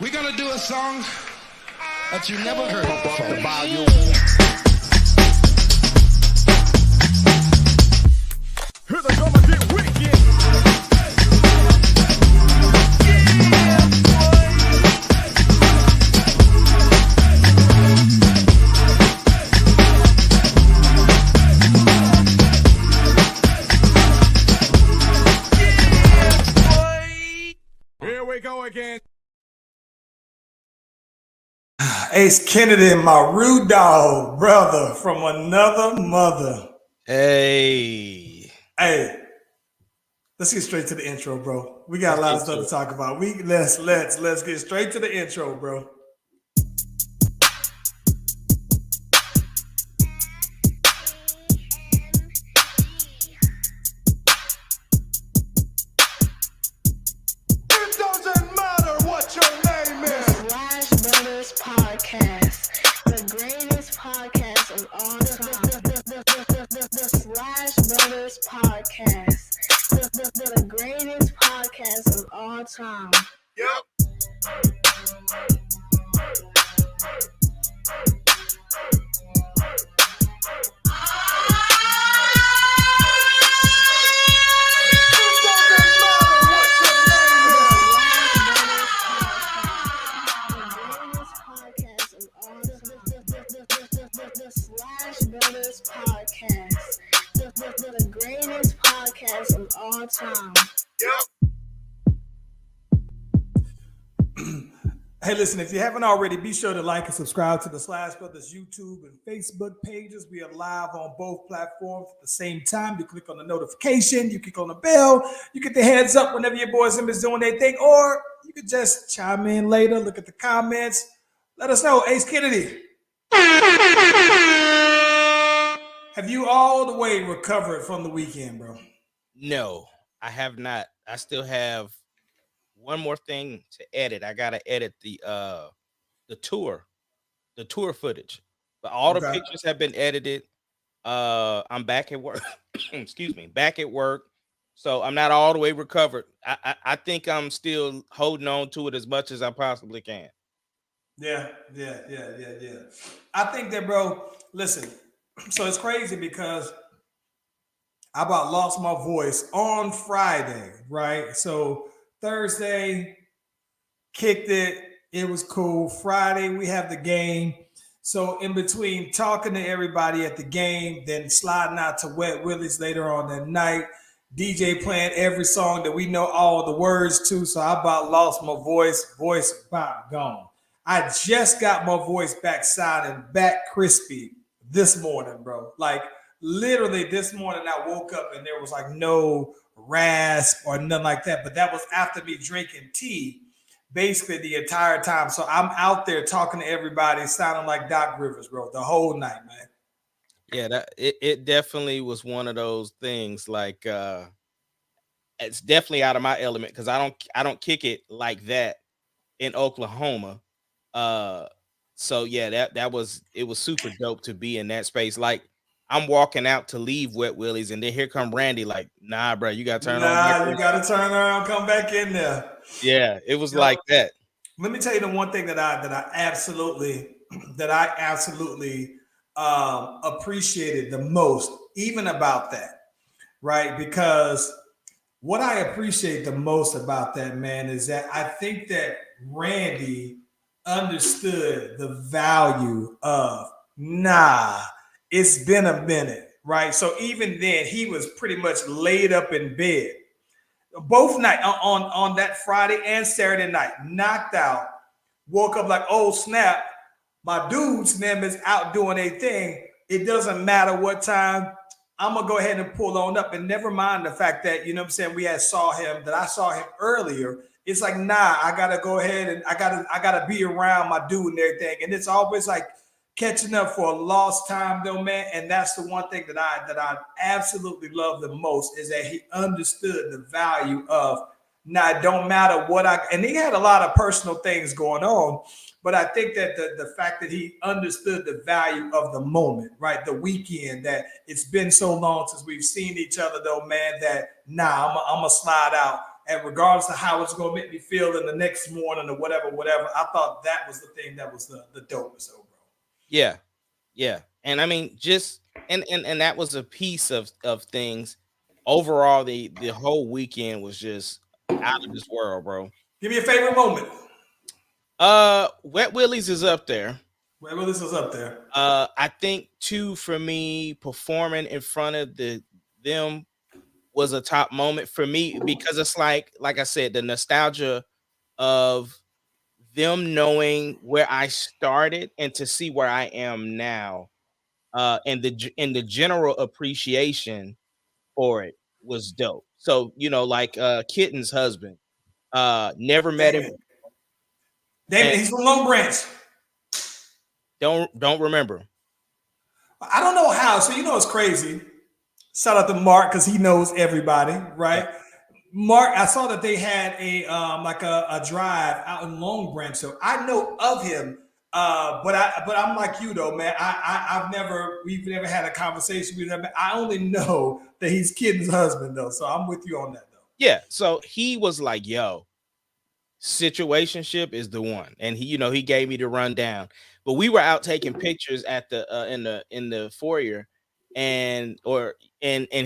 We're gonna do a song that you never heard before. Here they come again, wicked. Here we go again. Ace Kennedy, my rude dog brother from another mother. Hey, Let's get straight to the intro, bro. We got a lot of stuff to talk about. Let's get straight to the intro, bro. It doesn't matter what your name is. Slash Brothers Podcast, the greatest podcast of all time. The Slash Brothers Podcast, the greatest podcast of all time. The Slash Brothers Podcast, the greatest podcast of all time. Hey, listen, if you haven't already, be sure to like and subscribe to the Slash Brothers YouTube and Facebook pages. We are live on both platforms at the same time. You click on the notification, you click on the bell, you get the heads up whenever your boys and is doing their thing, or you could just chime in later, look at the comments. Let us know. Ace Kennedy, have you all the way recovered from the weekend, bro? no, I have not. I still have one more thing to edit. I gotta edit the tour footage. But all the pictures have been edited. I'm back at work. Excuse me, back at work. So I'm not all the way recovered. I think I'm still holding on to it as much as I possibly can. Yeah. I think that, bro, listen, so it's crazy because I about lost my voice on Friday, right? So Thursday, kicked it. It was cool. Friday, we have the game. So in between talking to everybody at the game, then sliding out to Wet Willie's later on that night, DJ playing every song that we know all the words to. So I about lost my voice about gone. I just got my voice back sounding back crispy this morning, bro. Like literally this morning I woke up and there was like no rasp or nothing like that. But that was after me drinking tea basically the entire time. So I'm out there talking to everybody, sounding like Doc Rivers, bro, the whole night, man. Yeah, it definitely was one of those things. Like it's definitely out of my element because I don't kick it like that in Oklahoma. So yeah, it was super dope to be in that space. Like I'm walking out to leave Wet Willie's, and then here come Randy. Like, nah, bro, you gotta turn on. You gotta turn around, come back in there. Yeah, it was like that. Let me tell you the one thing that I absolutely appreciated the most, even about that, right? Because what I appreciate the most about that, man, is that I think that Randy understood the value of it's been a minute, right? So even then, he was pretty much laid up in bed both night on that Friday and Saturday night, knocked out, woke up like, oh snap, my dude's name is out doing a thing. It doesn't matter what time. I'm gonna go ahead and pull on up, and never mind the fact that, you know what I'm saying, I saw him earlier. It's like, nah, I gotta go ahead and I gotta be around my dude and everything. And it's always like catching up for a lost time though, man. And that's the one thing that I absolutely love the most, is that he understood the value of, it don't matter what and he had a lot of personal things going on, but I think that the fact that he understood the value of the moment, right? The weekend, that it's been so long since we've seen each other though, man, that I'm gonna slide out and regardless of how it's going to make me feel in the next morning or whatever, I thought that was the thing that was the dopest overall. Yeah, yeah, and I mean, just and that was a piece of things. Overall, the whole weekend was just out of this world, bro. Give me a favorite moment. Wet Willies is up there. Well, this is up there. I think too for me, performing in front of them was a top moment for me because it's like I said, the nostalgia of them knowing where I started and to see where I am now, and the general appreciation for it was dope. So like Kitten's husband, never met him, Damon. and He's from Long Branch. don't remember. I don't know how. So it's crazy. Shout out to Mark because he knows everybody, right? Yeah. Mark, I saw that they had a drive out in Long Branch, so I know of him. But I'm like you though, man. We've never had a conversation with him. I only know that he's Kitten's husband though, so I'm with you on that though. Yeah. So he was like, "Yo, situationship is the one," and he gave me the rundown. But we were out taking pictures at the in the foyer, and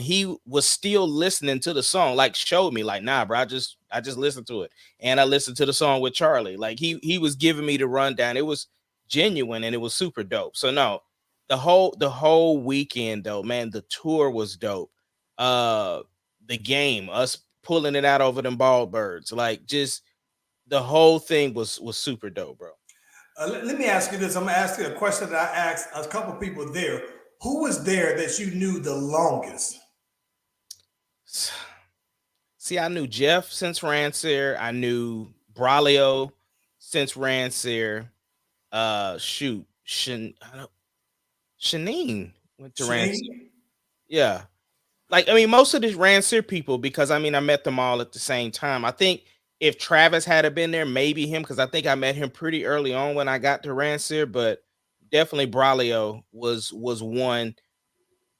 he was still listening to the song, like showed me like, nah, bro, I just listened to it, and I listened to the song with Charlie. Like he was giving me the rundown. It was genuine and it was super dope. So no, the whole weekend though, man, the tour was dope. The game, us pulling it out over them ball birds, like just the whole thing was super dope, bro. Let me ask you this. I'm gonna ask you a question that I asked a couple people there. Who was there that you knew the longest? See, I knew Jeff since Rancier. I knew Braulio since Rancier. Shoot, Shanine went to Rancier. Shane? Yeah, like I mean, most of these Rancier people, because I mean, I met them all at the same time. I think if Travis had been there, maybe him, because I think I met him pretty early on when I got to Rancier, but definitely Braulio was one.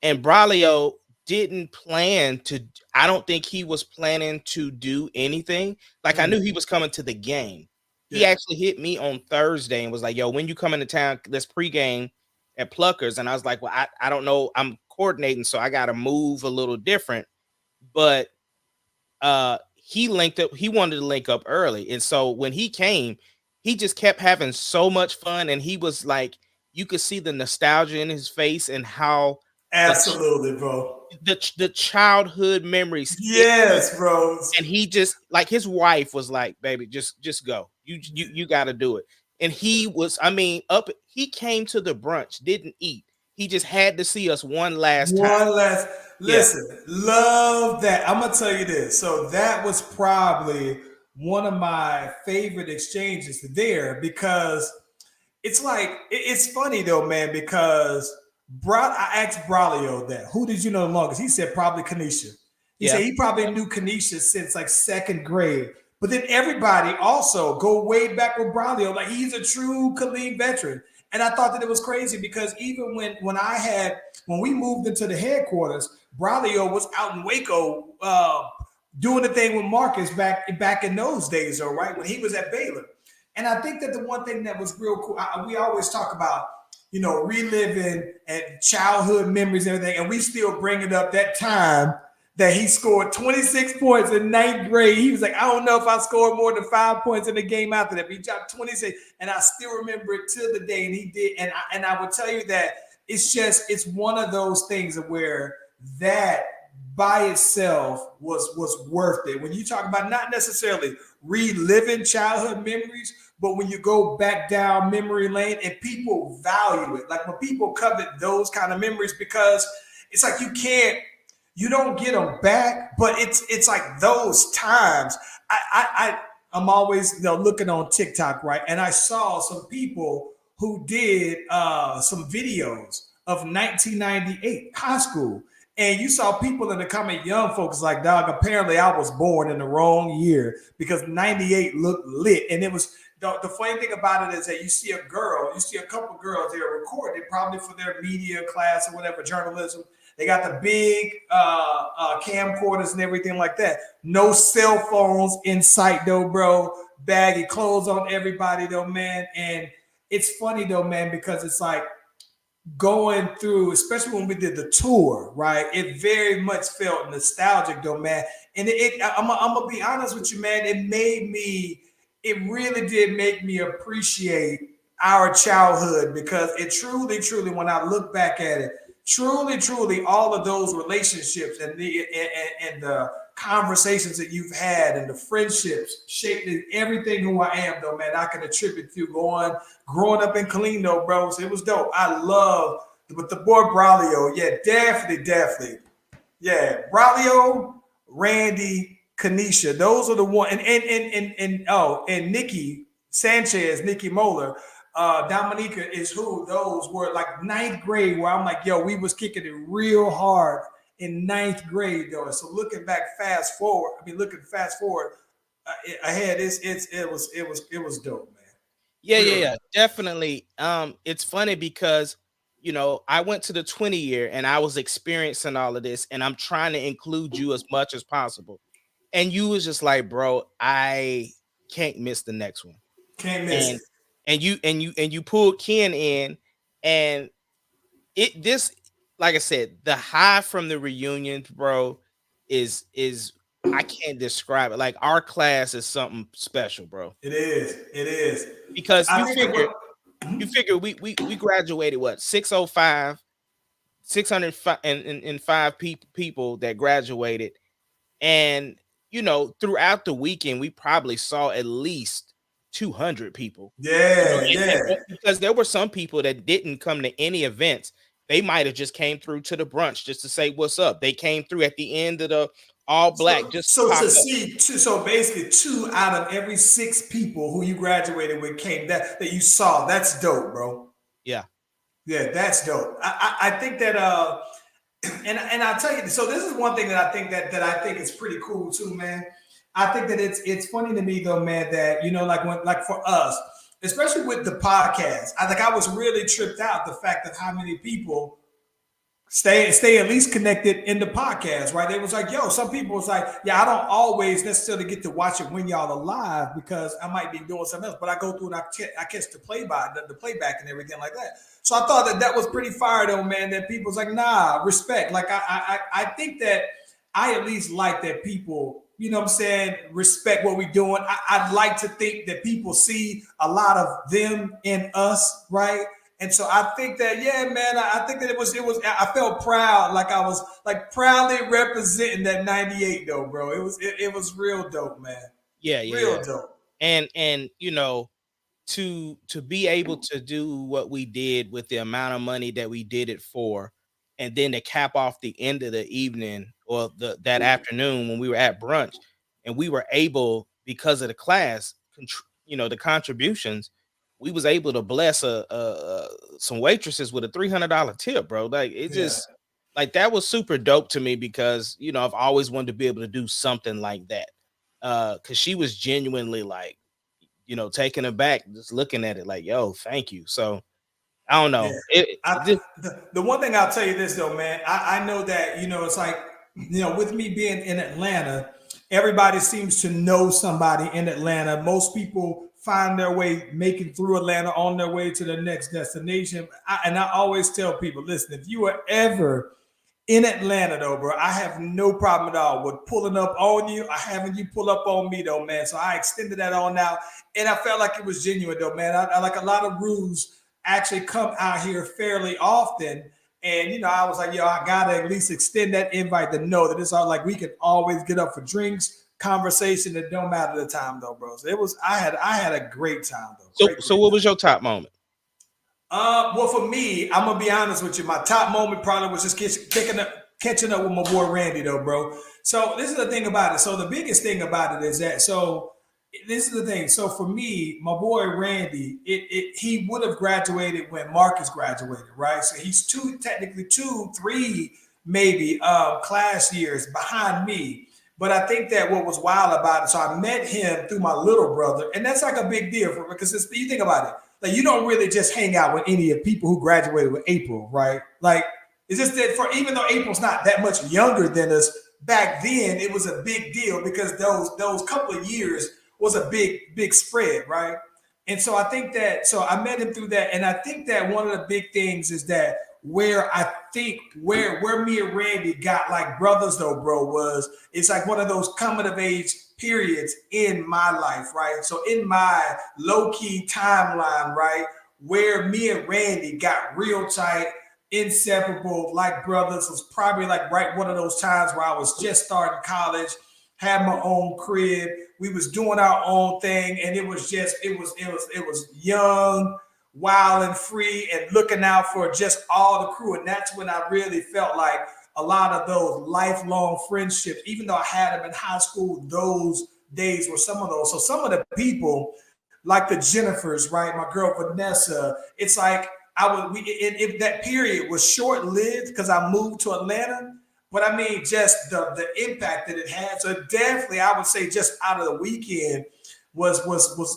And Braulio didn't plan to. I don't think he was planning to do anything. Like I knew he was coming to the game. He Yeah. actually hit me on Thursday and was like, "Yo, when you come into town, let's pregame at Pluckers." And I was like, "Well, I don't know. I'm coordinating, so I got to move a little different." But he linked up. He wanted to link up early, and so when he came, he just kept having so much fun, and he was like, you could see the nostalgia in his face and how Absolutely, bro. the childhood memories. Yes, bro. And he just like his wife was like, "Baby, just go. You got to do it." And he was, I mean, he came to the brunch, didn't eat. He just had to see us one last time. Listen, love that. I'm gonna tell you this. So that was probably one of my favorite exchanges there because it's like it's funny though, man, because I asked Braulio that. Who did you know the longest? He said probably Kanisha. He said he probably knew Kanisha since like second grade. But then everybody also go way back with Braulio. Like he's a true Khalid veteran. And I thought that it was crazy because even when we moved into the headquarters, Braulio was out in Waco doing the thing with Marcus back in those days, though, right? When he was at Baylor. And I think that the one thing that was real cool, we always talk about, reliving and childhood memories and everything, and we still bring it up that time that he scored 26 points in ninth grade. He was like, I don't know if I scored more than 5 points in the game after that, but he dropped 26, and I still remember it to the day, and he did. And I would tell you that it's one of those things where that by itself was worth it. When you talk about not necessarily reliving childhood memories, but when you go back down memory lane and people value it, like when people covet those kind of memories, because it's like you don't get them back, but it's like those times. I'm always looking on TikTok, right? And I saw some people who did some videos of 1998 high school. And you saw people in the comment, young folks like, dog, apparently I was born in the wrong year because 98 looked lit. And it was the funny thing about it is that you see a couple girls there recorded probably for their media class or whatever, journalism. They got the big camcorders and everything like that. No cell phones in sight, though, bro. Baggy clothes on everybody, though, man. And it's funny, though, man, because it's like going through, especially when we did the tour, right? It very much felt nostalgic, though, man. And I'm gonna be honest with you, man. It really did make me appreciate our childhood because it truly, when I look back at it, truly, all of those relationships and the conversations that you've had and the friendships shaped everything who I am, though, man. I can attribute to growing up in Killeen, though, bros. It was dope. I love, but the boy Braulio, yeah, definitely, yeah, Braulio, Randy, Kanisha, those are the one, and Nikki Sanchez, Nikki Moeller. Dominica is who those were like ninth grade, where I'm like, yo, we was kicking it real hard in ninth grade, though. So looking fast forward ahead, it was dope, man. Yeah, definitely. It's funny because I went to the 20 year and I was experiencing all of this, and I'm trying to include you as much as possible. And you was just like, bro, I can't miss the next one. Can't miss it. And you pulled Ken in, and like I said, the high from the reunion, bro, is I can't describe it. Like, our class is something special, bro. It is. Because you figure we graduated what, 605 605 people that graduated, and throughout the weekend we probably saw at least 200 people. Yeah. Because there were some people that didn't come to any events. They might have just came through to the brunch just to say what's up. They came through at the end of the all black. So basically 2 out of every 6 people who you graduated with came that you saw. That's dope, bro. Yeah, that's dope. I think that and I'll tell you, so this is one thing that I think that I think is pretty cool too, man. I think that it's funny to me, though, man, that like for us, especially with the podcast, I was really tripped out the fact of how many people stay at least connected in the podcast, right? It was like, yo, some people was like, yeah, I don't always necessarily get to watch it when y'all are live because I might be doing something else, but I go through and I catch the playback and everything like that. So I thought that was pretty fire, though, man, that people's like, nah, respect. Like, I think that I at least like that people, you know what I'm saying, respect what we're doing. I'd like to think that people see a lot of them in us, right? And so I think that, yeah, man, I think that it was, I felt proud, like I was like proudly representing that 98, though, bro. It was real dope, man. Yeah. Real dope. And to be able to do what we did with the amount of money that we did it for, and then to cap off the end of the evening or that afternoon when we were at brunch, and we were able, because of the class, the contributions, we was able to bless some waitresses with a $300 tip, bro. Like, it just like, that was super dope to me because I've always wanted to be able to do something like that. Because she was genuinely like, taken aback, just looking at it like, yo, thank you. So I don't know. Yeah. The one thing I'll tell you this, though, man, I know that, it's like, with me being in Atlanta, everybody seems to know somebody in Atlanta. Most people find their way making through Atlanta on their way to the next destination. And I always tell people, listen, if you are ever in Atlanta, though, bro, I have no problem at all with pulling up on you or having you pull up on me, though, man. So I extended that on out, and I felt like it was genuine, though, man. I like a lot of rules actually come out here fairly often. And, I was like, yo, I got to at least extend that invite to know that it's all like we can always get up for drinks, conversation. It don't matter the time, though, bro. So I had a great time, though. So what was your top moment? Well, for me, I'm going to be honest with you. My top moment probably was just catching up with my boy Randy, though, bro. So this is the thing about it. So the biggest thing about it is that, this is the thing. So for me, my boy Randy, he would have graduated when Marcus graduated, right? So he's technically 2, 3, maybe class years behind me. But I think that what was wild about it, so I met him through my little brother, and that's like a big deal for me because you think about it, like, you don't really just hang out with any of people who graduated with April, right? Like, It's just that for even though April's not that much younger than us, back then it was a big deal because those couple of years was a big spread, right? And so I think that so I met him through that, and I think that one of the big things is that where I think where me and Randy got like brothers though, bro, was it's like one of those coming of age periods in my life, right? So in my low key timeline, right, where me and Randy got real tight, inseparable, like brothers, was probably like right one of those times where I was just starting college, had my own crib, we was doing our own thing, and it was just it was young, wild and free, and looking out for just all the crew. And that's when I really felt like a lot of those lifelong friendships, even though I had them in high school, those days were some of those. So some of the people, like the Jennifers, right? My girl Vanessa, it's like if that period was short lived because I moved to Atlanta. But I mean, just the impact that it had. So definitely, I would say, just out of the weekend, was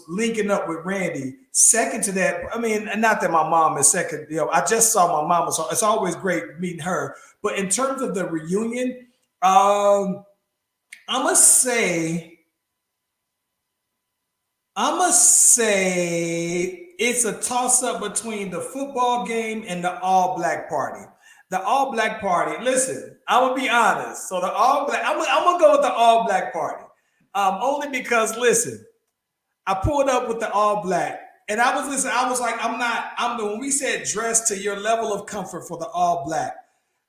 linking up with Randy. Second to that, I mean, not that my mom is second. I just saw my mama, so it's always great meeting her. But in terms of the reunion, I'm gonna say it's a toss up between the football game and the All Black party. The All Black party. Listen, I'm gonna be honest. So the All Black, I'm gonna go with the All Black party, only because listen, I pulled up with the All Black, and I was listening. I was like, when we said dress to your level of comfort for the All Black,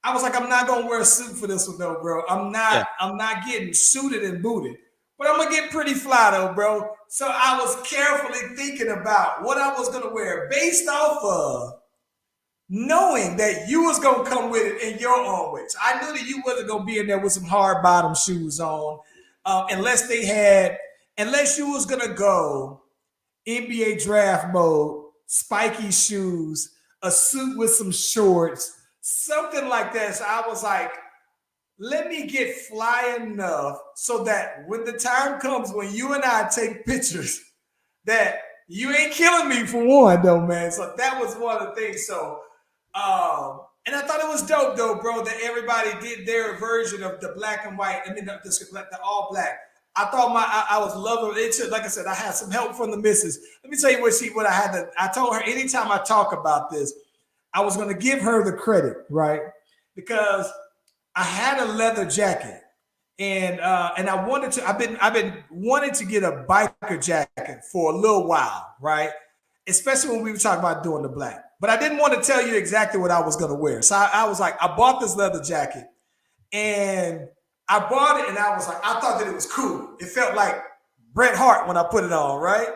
I was like, I'm not gonna wear a suit for this one though, bro. I'm not getting suited and booted, but I'm gonna get pretty fly though, bro. So I was carefully thinking about what I was gonna wear based off of knowing that you was gonna come with it in your own way. So I knew that you wasn't gonna be in there with some hard bottom shoes on, unless you was gonna go NBA draft mode, spiky shoes, a suit with some shorts, something like that. So I was like, let me get fly enough so that when the time comes when you and I take pictures, that you ain't killing me for one, though, man. So that was one of the things. So, and I thought it was dope, though, bro, that everybody did their version of the black and white. I mean, the all black. I thought I was loving it. Too. Like I said, I had some help from the missus. Let me tell you what I had to. I told her anytime I talk about this, I was going to give her the credit, right? Because I had a leather jacket, and I wanted to. I've been wanting to get a biker jacket for a little while, right? Especially when we were talking about doing the black. But I didn't want to tell you exactly what I was going to wear. So I was like, I bought this leather jacket, and I bought it, and I was like, I thought that it was cool. It felt like Bret Hart when I put it on, right?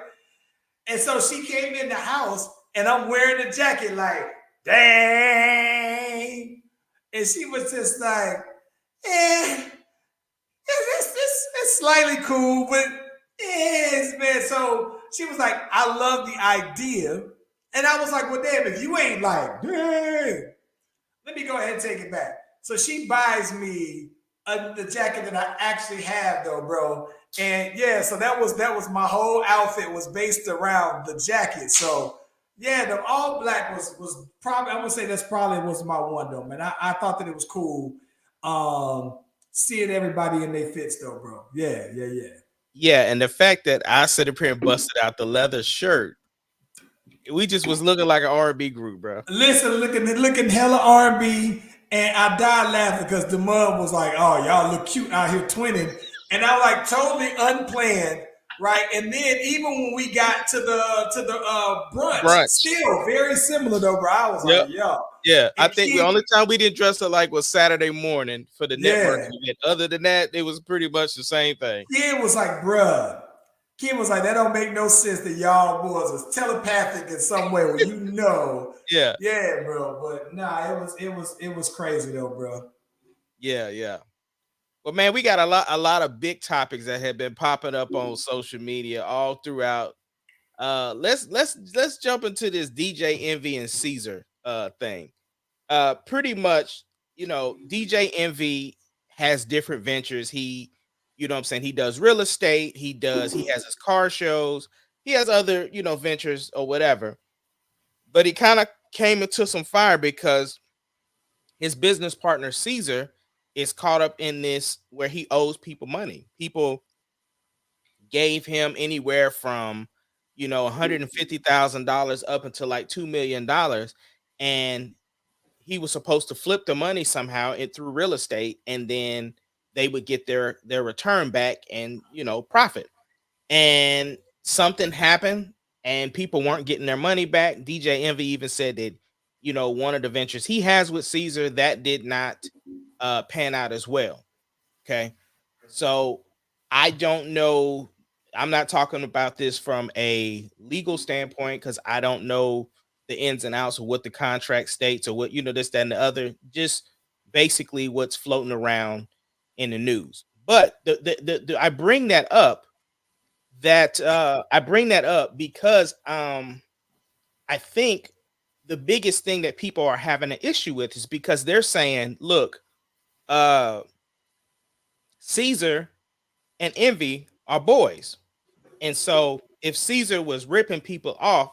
And so she came in the house, and I'm wearing the jacket like, dang. And she was just like, it's slightly cool, but man. So she was like, I love the idea. And I was like, well, damn, if you ain't like, dang, let me go ahead and take it back. So she buys me the jacket that I actually have, though, bro. And yeah, so that was my whole outfit was based around the jacket. So yeah, the all black was probably, I would say that's probably was my one though, man. I thought that it was cool seeing everybody in their fits though, bro. Yeah. Yeah, and the fact that I sit up here and busted out the leather shirt, we just was looking like an R&B group, bro. Listen, looking hella R&B, and I died laughing because the mom was like, "Oh, y'all look cute out here twinning," and I was like, totally unplanned, right? And then even when we got to the brunch, still very similar though, bro. I was like, "Yo." Yeah, I think the only time we didn't dress up like was Saturday morning for the network event. Other than that, it was pretty much the same thing. Kid was like, bruh. Kid was like, that don't make no sense that y'all boys was telepathic in some way where you know. Yeah, bro. But nah, it was crazy though, bro. Yeah. Well, man, we got a lot of big topics that have been popping up on social media all throughout. Let's jump into this DJ Envy and Caesar thing. Pretty much, DJ Envy has different ventures. He, you know what I'm saying, he does real estate, he has his car shows, he has other, ventures or whatever. But he kind of came into some fire because his business partner Caesar is caught up in this where he owes people money. People gave him anywhere from $150,000 up until like $2 million, and he was supposed to flip the money somehow through real estate, and then they would get their return back and profit. And something happened, and people weren't getting their money back. DJ Envy even said that one of the ventures he has with Caesar that did not pan out as well. Okay, so I don't know. I'm not talking about this from a legal standpoint because I don't know the ins and outs of what the contract states or what this, that, and the other. Just basically what's floating around in the news. But I bring that up because I think the biggest thing that people are having an issue with is because they're saying, look, Caesar and Envy are boys. And so if Caesar was ripping people off,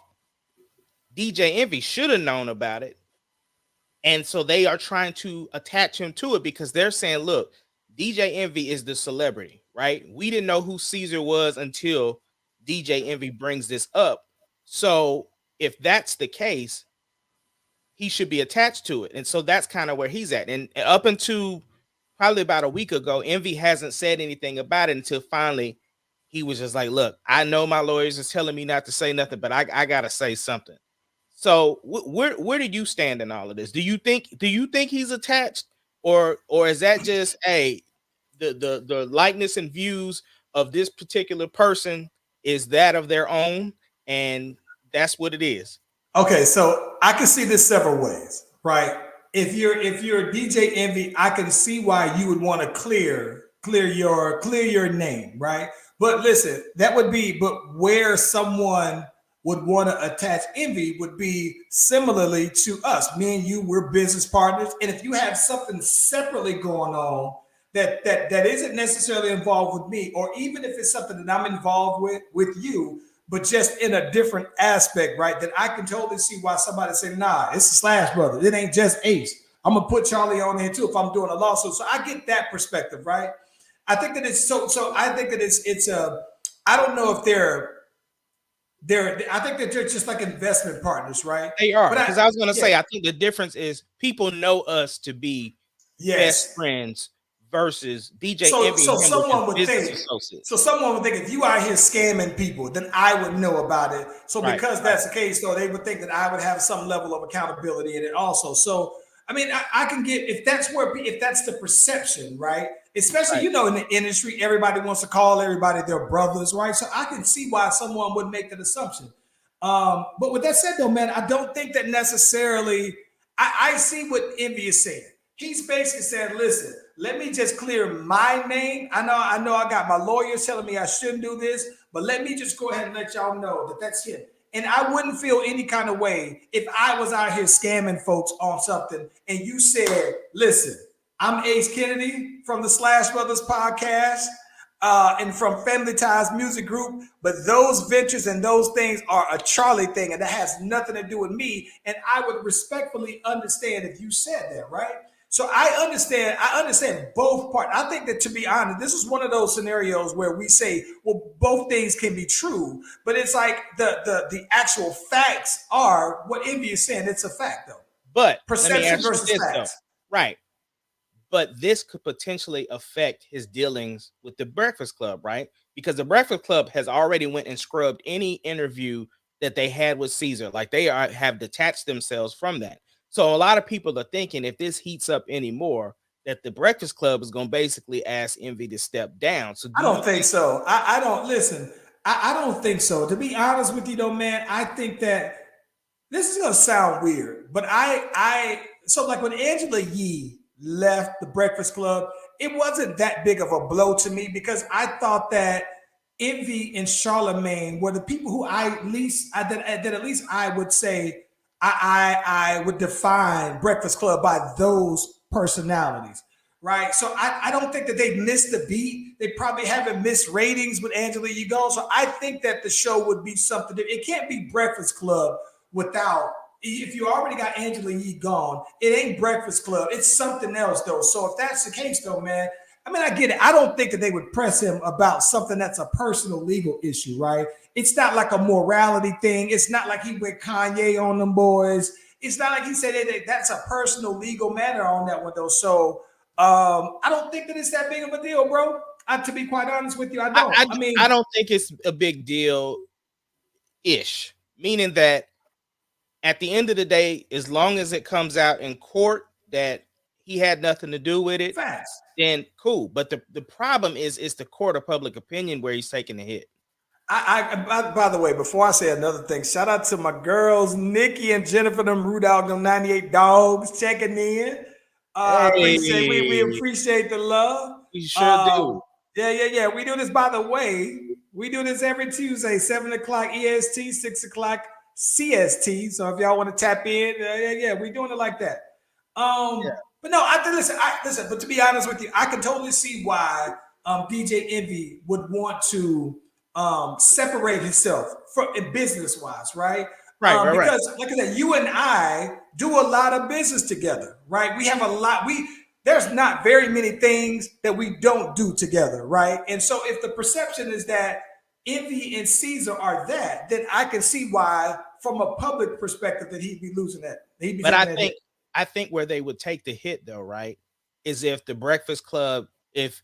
DJ Envy should have known about it. And so they are trying to attach him to it because they're saying, look, DJ Envy is the celebrity, right? We didn't know who Caesar was until DJ Envy brings this up. So if that's the case, he should be attached to it. And so that's kind of where he's at. And up until probably about a week ago, Envy hasn't said anything about it until finally he was just like, look, I know my lawyers is telling me not to say nothing, but I got to say something. So where do you stand in all of this? Do you think he's attached, or is that just the likeness and views of this particular person is that of their own, and that's what it is? Okay, so I can see this several ways, right? If you're DJ Envy, I can see why you would want to clear your name, right? But listen, but where someone would want to attach Envy would be similarly to us. Me and you, we're business partners, and if you have something separately going on that isn't necessarily involved with me, or even if it's something that I'm involved with you, but just in a different aspect, right? Then I can totally see why somebody say, nah, it's the Slash Brothers. It ain't just Ace. I'm gonna put Charlie on there too if I'm doing a lawsuit. So I get that perspective, right? I think that it's so I think that it's I don't know if I think that they're just like investment partners, right? They are, because I was gonna say I think the difference is people know us to be best friends versus DJ Envy. So someone would think if you out here scamming people, then I would know about it. So because that's the case, though, they would think that I would have some level of accountability in it also. So I mean, I can get if that's the perception, right? Especially in the industry, everybody wants to call everybody their brothers, right? So I can see why someone would make that assumption. But with that said, though, man, I don't think that necessarily. I see what Envy is saying. He's basically saying, listen, let me just clear my name. I know I got my lawyers telling me I shouldn't do this, but let me just go ahead and let y'all know that that's him. And I wouldn't feel any kind of way if I was out here scamming folks on something and you said, listen, I'm Ace Kennedy from the Slash Brothers podcast and from Family Ties Music Group, but those ventures and those things are a Charlie thing and that has nothing to do with me. And I would respectfully understand if you said that, right? So I understand both parts. I think that, to be honest, this is one of those scenarios where we say, well, both things can be true, but it's like the actual facts are what Envy is saying. It's a fact, though. But perception versus facts. Though. Right. But this could potentially affect his dealings with the Breakfast Club, right? Because the Breakfast Club has already went and scrubbed any interview that they had with Caesar. Like they have detached themselves from that. So a lot of people are thinking if this heats up anymore, that the Breakfast Club is going to basically ask Envy to step down. So I don't think so. I don't listen. I don't think so. To be honest with you, though, man, I think that this is going to sound weird, but so like when Angela Yee left the Breakfast Club, it wasn't that big of a blow to me because I thought that Envy and Charlemagne were the people who at least I would say I would define Breakfast Club by those personalities, right? So I don't think that they've missed the beat. They probably haven't missed ratings with Angela Yee gone. So I think that the show would be something. It can't be Breakfast Club without if you already got Angela Yee gone, it ain't Breakfast Club. It's something else, though. So if that's the case, though, man, I mean, I get it. I don't think that they would press him about something that's a personal legal issue, right? It's not like a morality thing. It's not like he went Kanye on them boys. It's not like he said that's a personal legal matter on that one, though. So I don't think that it's that big of a deal, bro. To be quite honest with you, I don't. I mean, I don't think it's a big deal ish, meaning that at the end of the day, as long as it comes out in court that he had nothing to do with it, facts. then cool. But the problem is it's the court of public opinion where he's taking the hit. By the way, before I say another thing, shout out to my girls, Nikki and Jennifer, them Root Dog, them 98 dogs checking in. We appreciate the love. We sure do. Yeah. We do this, by the way. We do this every Tuesday, 7 o'clock EST, 6 o'clock CST. So if y'all want to tap in, we're doing it like that. But no, listen. But to be honest with you, I can totally see why DJ Envy would want to separate himself from business wise, right? Right. Because, like I said, you and I do a lot of business together, right? We have a lot. There's not very many things that we don't do together, right? And so, if the perception is that Envy and Caesar are that, then I can see why, from a public perspective, that he'd be losing that. But I think where they would take the hit, though, right, is if the Breakfast Club, if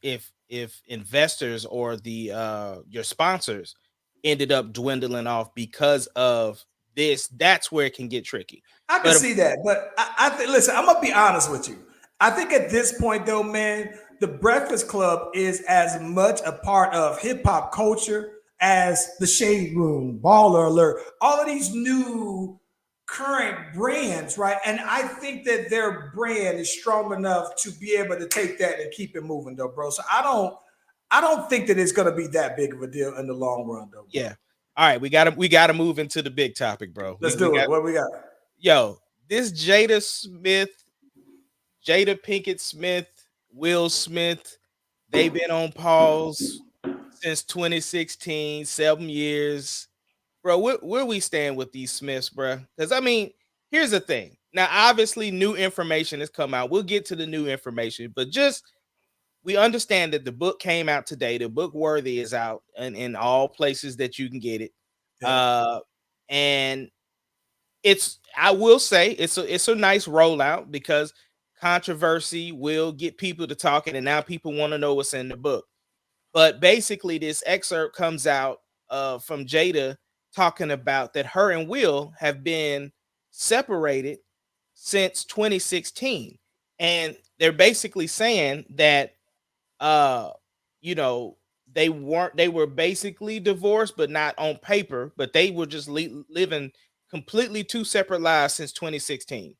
investors or the your sponsors ended up dwindling off because of this, that's where it can get tricky. I can see that, but I think, listen, I'm gonna be honest with you. I think at this point, though, man, the Breakfast Club is as much a part of hip hop culture as the Shade Room, Baller Alert, all of these new current brands, right? And I think that their brand is strong enough to be able to take that and keep it moving, though, bro. So I don't think that it's gonna be that big of a deal in the long run, though. Bro. Yeah. All right, we gotta move into the big topic, bro. Let's do it. What we got? Yo, this Jada Pinkett Smith, Will Smith, they've been on pause since 2016, 7 years. Bro, where we stand with these Smiths, bro? Because, I mean, here's the thing. Now, obviously, new information has come out. We'll get to the new information, but we understand that the book came out today. The book Worthy is out in all places that you can get it. Yeah. And I will say it's a nice rollout because controversy will get people to talking, and now people want to know what's in the book. But basically, this excerpt comes out from Jada talking about that her and Will have been separated since 2016, and they're basically saying that they were basically divorced, but not on paper, but they were just living completely two separate lives since 2016.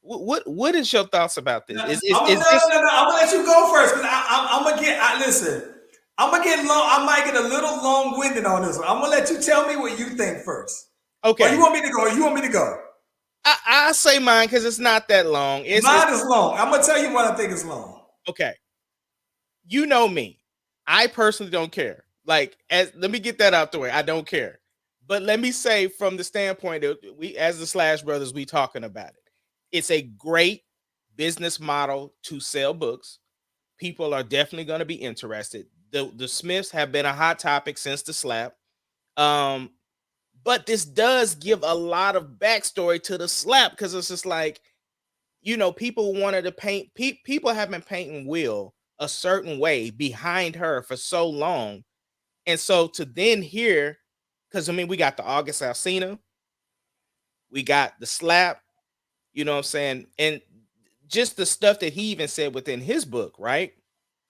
What is your thoughts about this? No, I'm gonna let you go first because I'm gonna get. Listen, I'm gonna get long. I might get a little long-winded on this one. I'm gonna let you tell me what you think first. Okay. Or you want me to go? Or you want me to go? I say mine because it's not that long. Mine is long. I'm gonna tell you what I think is long. Okay. You know me. I personally don't care. Let me get that out the way. I don't care. But let me say, from the standpoint that we, as the Slash Brothers, we talking about it. It's a great business model to sell books. People are definitely going to be interested. The Smiths have been a hot topic since the slap. But this does give a lot of backstory to the slap because it's just like, people wanted to paint. People have been painting Will a certain way behind her for so long. And so to then hear, because we got the August Alsina, we got the slap, you know what I'm saying? And just the stuff that he even said within his book, right?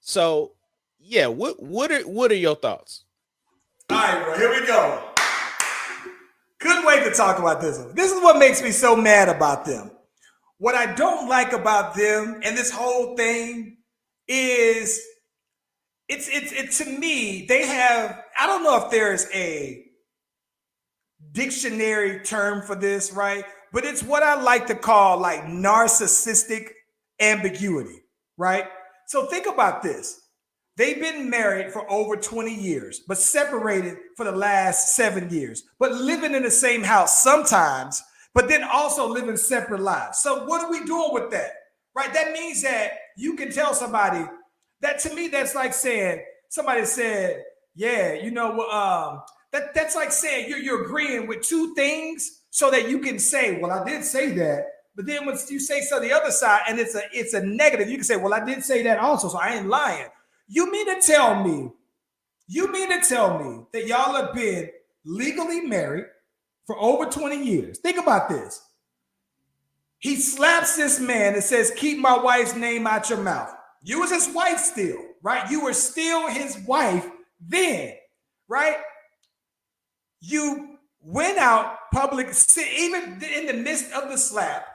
So yeah, what are your thoughts? All right, bro, here we go. Couldn't wait to talk about this one. This is what makes me so mad about them. What I don't like about them and this whole thing is it's to me, they have, I don't know if there's a dictionary term for this, right? But it's what I like to call like narcissistic ambiguity, right? So think about this. They've been married for over 20 years, but separated for the last 7 years, but living in the same house sometimes, but then also living separate lives. So what are we doing with that? Right? That means that you can tell somebody that, to me, that's like saying, somebody said, yeah, that's like saying you're agreeing with two things so that you can say, well, I did say that. But then when you say so the other side and it's a negative, you can say, well, I did say that also, so I ain't lying. You mean to tell me that y'all have been legally married for over 20 years? Think about this. He slaps this man and says, keep my wife's name out your mouth. You was his wife still, right? You were still his wife then, right? You went out public, even in the midst of the slap.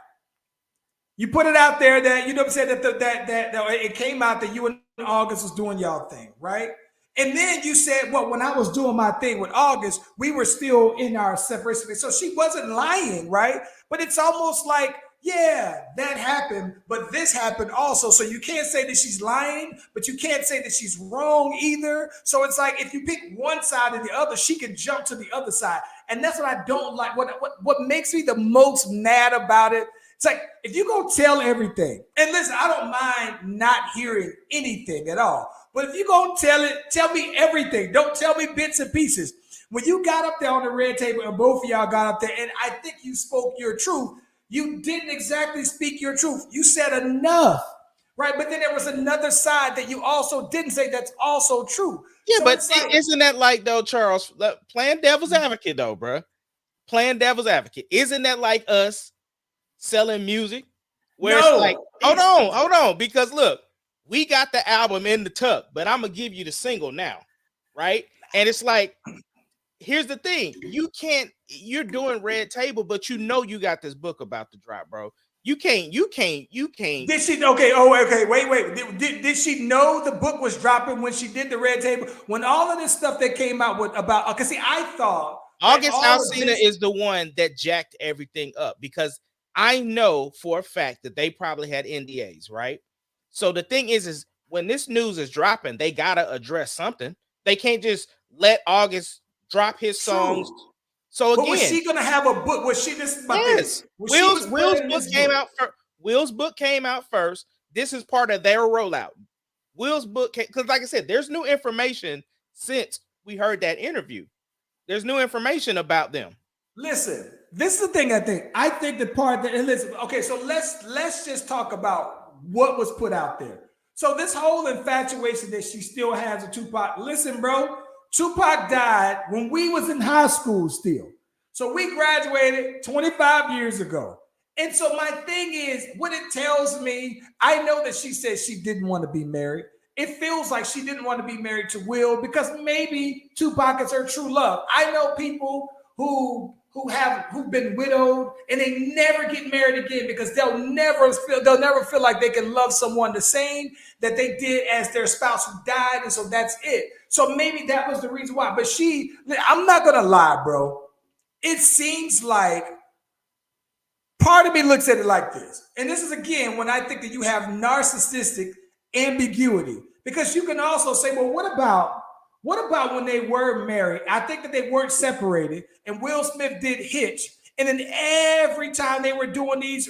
You put it out there that, you know what I'm saying, that it came out that you and August was doing y'all thing, right? And then you said, well, when I was doing my thing with August, we were still in our separation. So she wasn't lying, right? But it's almost like, yeah, that happened, but this happened also. So you can't say that she's lying, but you can't say that she's wrong either. So it's like, if you pick one side or the other, she can jump to the other side. And that's what I don't like. What makes me the most mad about it, it's like, if you go tell everything, and listen, I don't mind not hearing anything at all, but if you go tell it, tell me everything. Don't tell me bits and pieces. When you got up there on the red table and both of y'all got up there, and I think you spoke your truth, you didn't exactly speak your truth. You said enough, right? But then there was another side that you also didn't say that's also true. Yeah, so but isn't that like, though, Charles, playing devil's advocate, though, bro? Playing devil's advocate. Isn't that like us selling music? Where it's like, hold on, because look, we got the album in the tuck, but I'm going to give you the single now, right? And it's like, here's the thing. You're doing Red Table, but you know you got this book about to drop, bro. You can't. Did she? Okay. Wait. Did she know the book was dropping when she did the Red Table? When all of this stuff that came out with about, because see, I thought August Alsina is the one that jacked everything up, because I know for a fact that they probably had NDAs, right? So the thing is when this news is dropping, they gotta address something. They can't just let August drop his songs. True. So again, but was she gonna have a book? Was she this? Yes. Will's book came out first. Will's book came out first. This is part of their rollout. Will's book, because like I said, there's new information since we heard that interview. There's new information about them. Listen, this is the thing. I think the part that, and listen, okay, so let's just talk about what was put out there. So this whole infatuation that she still has with Tupac. Listen, bro, Tupac died when we was in high school still. So we graduated 25 years ago. And so my thing is, what it tells me, I know that she said she didn't want to be married. It feels like she didn't want to be married to Will because maybe Tupac is her true love. I know people who've been widowed and they never get married again because they'll never feel like they can love someone the same that they did as their spouse who died, and so that's it. So maybe that was the reason why. But I'm not gonna lie, bro. It seems like part of me looks at it like this, and this is again when I think that you have narcissistic ambiguity, because you can also say, well, what about when they were married? I think that they weren't separated, and Will Smith did Hitch, and then every time they were doing these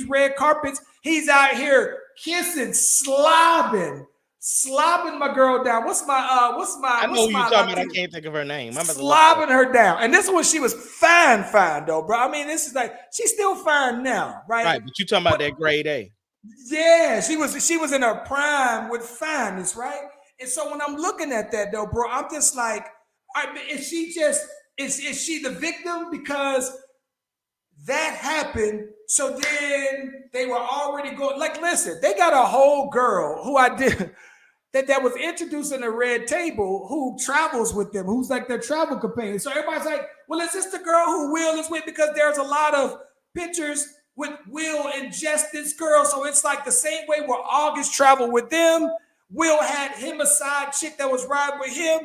red carpets, he's out here kissing, slobbing my girl down. I know who you're talking about. I can't think of her name. I'm slobbing her down, and this one she was fine though, bro. I mean, this is like she's still fine now, right? Right, but you talking about that grade A? Yeah, she was in her prime with fineness, right? And so when I'm looking at that though, bro, I'm just like, is she the victim because that happened? So then they were already going, like, listen, they got a whole girl who I did that was introduced in the Red Table who travels with them, who's like their travel companion. So everybody's like, well, is this the girl who Will is with? Because there's a lot of pictures with Will and just this girl. So it's like the same way where August traveled with them. Will had him a side chick that was riding with him.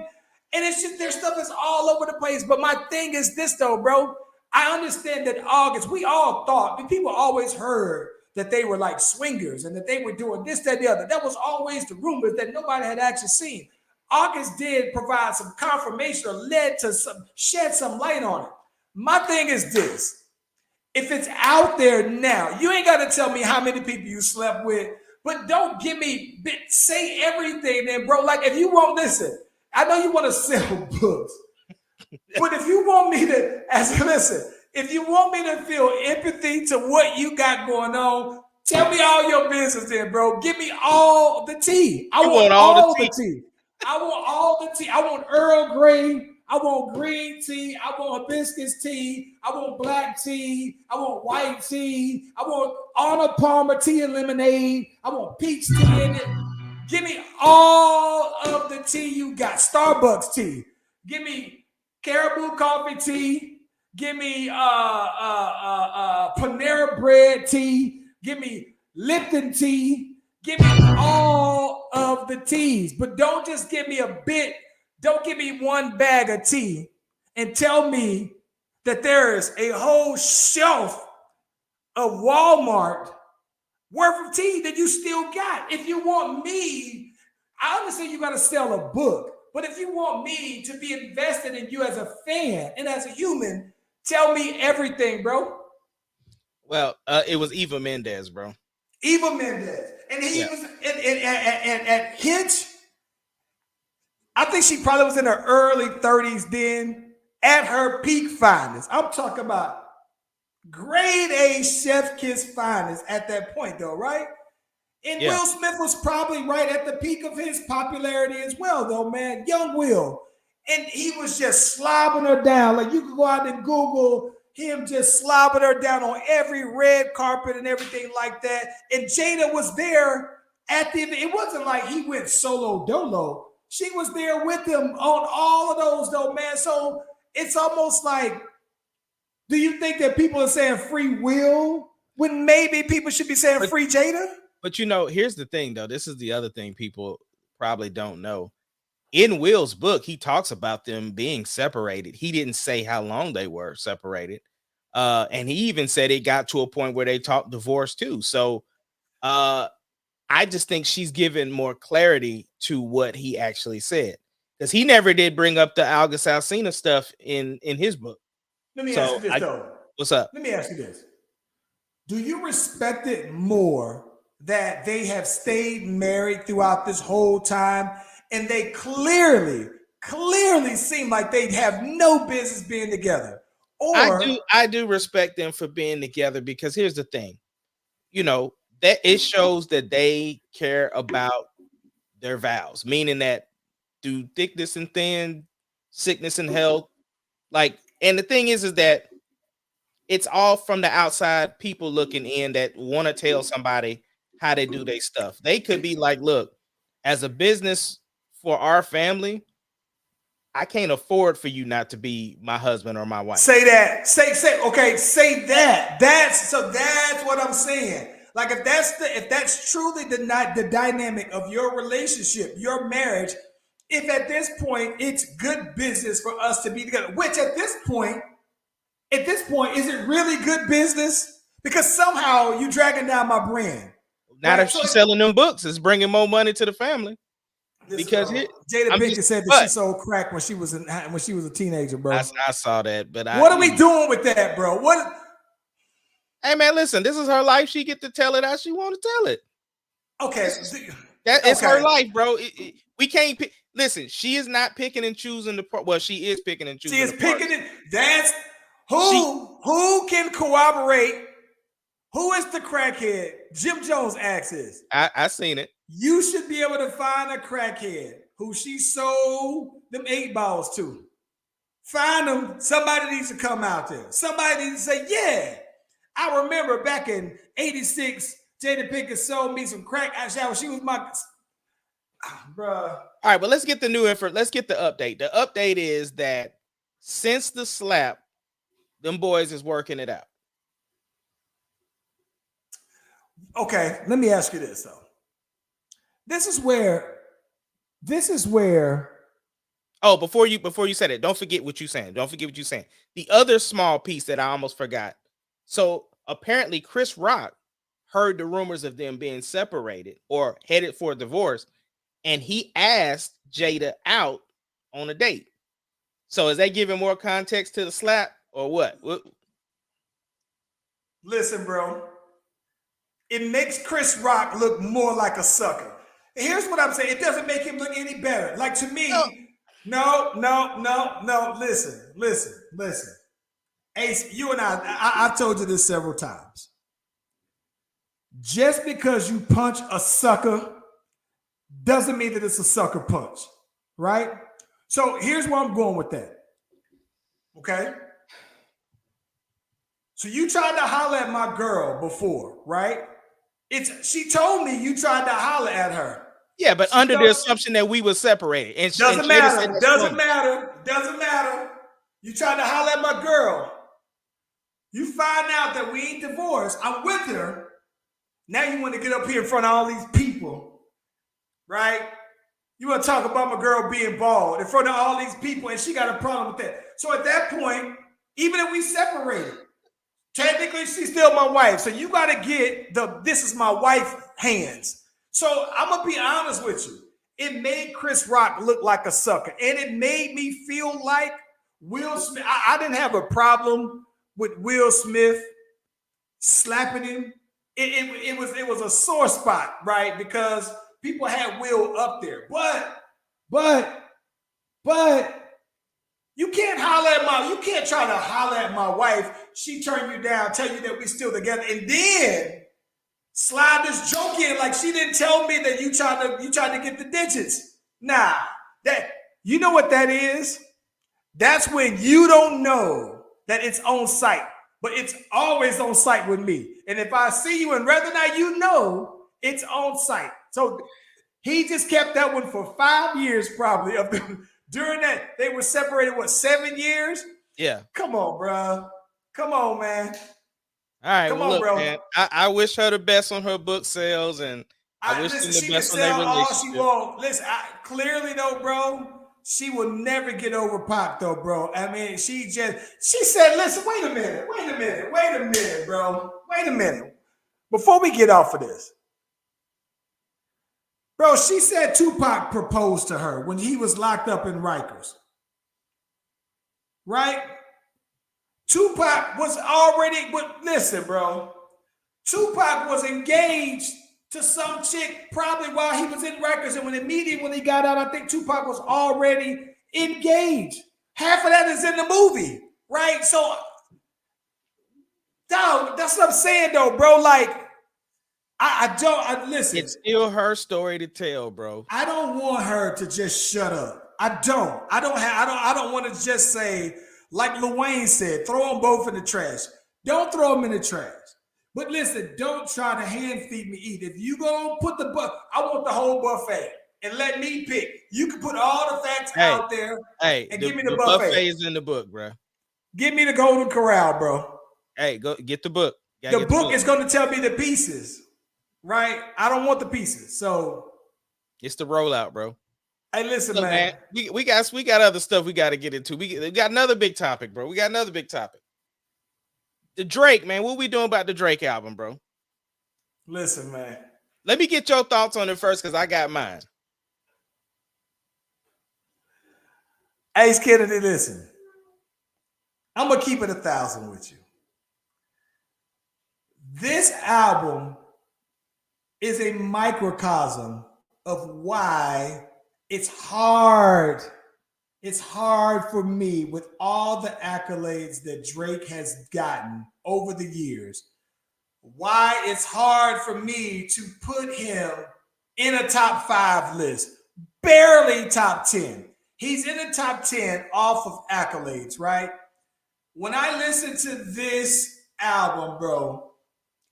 And it's just, their stuff is all over the place. But my thing is this though, bro. I understand that August, we all thought, people always heard that they were like swingers and that they were doing this, that, the other. That was always the rumors that nobody had actually seen. August did provide some confirmation or shed some light on it. My thing is this. if it's out there now, you ain't got to tell me how many people you slept with, but don't give me, say everything then, bro. Like if you won't listen, I know you want to sell books, but if you want me to, if you want me to feel empathy to what you got going on, tell me all your business then, bro. Give me all the tea. I want all the tea. I want all the tea. I want Earl Grey. I want green tea. I want hibiscus tea. I want black tea. I want white tea. I want Arnold Palmer tea and lemonade. I want peach tea in it. Give me all of the tea you got. Starbucks tea. Give me Caribou coffee tea. Give me Panera bread tea. Give me Lipton tea. Give me all of the teas, but don't just give me a bit. Don't give me one bag of tea and tell me that there is a whole shelf of Walmart worth of tea that you still got. If you want me, I understand you got to sell a book, but if you want me to be invested in you as a fan and as a human, tell me everything, bro. Well, it was Eva Mendes, bro. Eva Mendes. And he was at Hitch. I think she probably was in her early 30s then, at her peak finest. I'm talking about grade A chef kiss finest at that point, though, right? And Will Smith was probably right at the peak of his popularity as well, though, man. Young Will. And he was just slobbing her down. Like you could go out and Google him just slobbing her down on every red carpet and everything like that. And Jada was there at the event. It wasn't like he went solo dolo. She was there with him on all of those, though, man. So it's almost like, do you think that people are saying free Will when maybe people should be saying free Jada? But here's the thing, though. This is the other thing people probably don't know. In Will's book, he talks about them being separated. He didn't say how long they were separated. And he even said it got to a point where they talked divorce too. So I just think she's given more clarity to what he actually said. Because he never did bring up the August Alsina stuff in his book. Let me ask you this, though. What's up? Let me ask you this. Do you respect it more that they have stayed married throughout this whole time and they clearly seem like they have no business being together? Or I do respect them for being together because here's the thing, that it shows that they care about their vows, meaning that through thickness and thin, sickness and health, and the thing is that it's all from the outside people looking in that want to tell somebody how they do their stuff. They could be like, look, as a business for our family, I can't afford for you not to be my husband or my wife. Say that. Say that. That's what I'm saying. Like if that's truly the dynamic of your relationship, your marriage, if at this point it's good business for us to be together, which at this point, is it really good business? Because somehow you dragging down my brand. Not if she's selling them books, it's bringing more money to the family. Because Jada Pinkett said that she sold crack when she was a teenager, bro. I saw that, but what are we doing with that, bro? What? Hey man, listen, this is her life. She get to tell it how she want to tell it. Okay, it's her life, bro. We can't pick. Listen, she is not picking and choosing the part. Well, she is picking and choosing. She is picking it. That's who can corroborate. Who is the crackhead? Jim Jones asks. I seen it. You should be able to find a crackhead who she sold them 8 balls to. Find them. Somebody needs to come out there. Somebody needs to say, yeah. I remember back in 86, Jada Pinkett sold me some crack. She was my bruh. All right, but let's get the new info. Let's get the update. The update is that since the slap, them boys is working it out. Okay, let me ask you this though. This is where. Oh, before you said it, don't forget what you're saying. The other small piece that I almost forgot. So apparently Chris Rock heard the rumors of them being separated or headed for a divorce, and he asked Jada out on a date. So is that giving more context to the slap or what? Listen, bro. It makes Chris Rock look more like a sucker. And here's what I'm saying. It doesn't make him look any better. Like to me, no. Listen. Ace, you and I've told you this several times. Just because you punch a sucker doesn't mean that it's a sucker punch, right? So here's where I'm going with that. Okay? So you tried to holler at my girl before, right? She told me you tried to holler at her. Yeah, but under the assumption that we were separated. And doesn't matter. You tried to holler at my girl. You find out that we ain't divorced. I'm with her. Now you want to get up here in front of all these people, right? You want to talk about my girl being bald in front of all these people, and she got a problem with that. So at that point, even if we separated, technically she's still my wife. So you got to get this is my wife hands. So I'm going to be honest with you. It made Chris Rock look like a sucker. And it made me feel like Will Smith. I didn't have a problem with Will Smith slapping him. It was a sore spot, right? Because people had Will up there. But you can't you can't try to holler at my wife. She turned you down, tell you that we still together, and then slide this joke in like she didn't tell me that you tried to get the digits. Nah, that you know what that is? That's when you don't know that it's on site, but it's always on site with me. And if I see you and whether or not you know, it's on site. So he just kept that one for 5 years, probably. During that, they were separated, 7 years? Yeah. Come on, bro. Come on, man. All right, Come well, on, look, bro. man, I wish her the best on her book sales, and I wish them the best on their relationship. All she wants. Listen, clearly though, bro, she will never get over Pac, though, bro. I mean, she said, listen, wait a minute, bro. Wait a minute. Before we get off of this, bro, she said Tupac proposed to her when he was locked up in Rikers. Right? Tupac was already, but listen, bro. Tupac was engaged to some chick probably while he was in Rikers, and when he got out, I think Tupac was already engaged. Half of that is in the movie, right? So, dog, that's what I'm saying, though, bro. Like, I listen. It's still her story to tell, bro. I don't want her to just shut up. I don't want to just say, like Lil Wayne said, throw them both in the trash. Don't throw them in the trash. But listen, don't try to hand feed me eat. If you go put I want the whole buffet and let me pick. You can put all the facts out there and give me the buffet. The buffet is in the book, bro. Give me the Golden Corral, bro. Hey, go get the book. The book is going to tell me the pieces, right? I don't want the pieces. So it's the rollout, bro. Hey, listen, man. We got other stuff we got to get into. We got another big topic, bro. We got another big topic. The Drake, man. What we doing about the Drake album, bro? Listen, man. Let me get your thoughts on it first, because I got mine. Ace Kennedy, listen. I'm going to keep it 1,000 with you. This album is a microcosm of why it's hard. It's hard for me with all the accolades that Drake has gotten over the years. Why it's hard for me to put him in a top 5 list. Barely top 10. He's in the top 10 off of accolades, right? When I listen to this album, bro,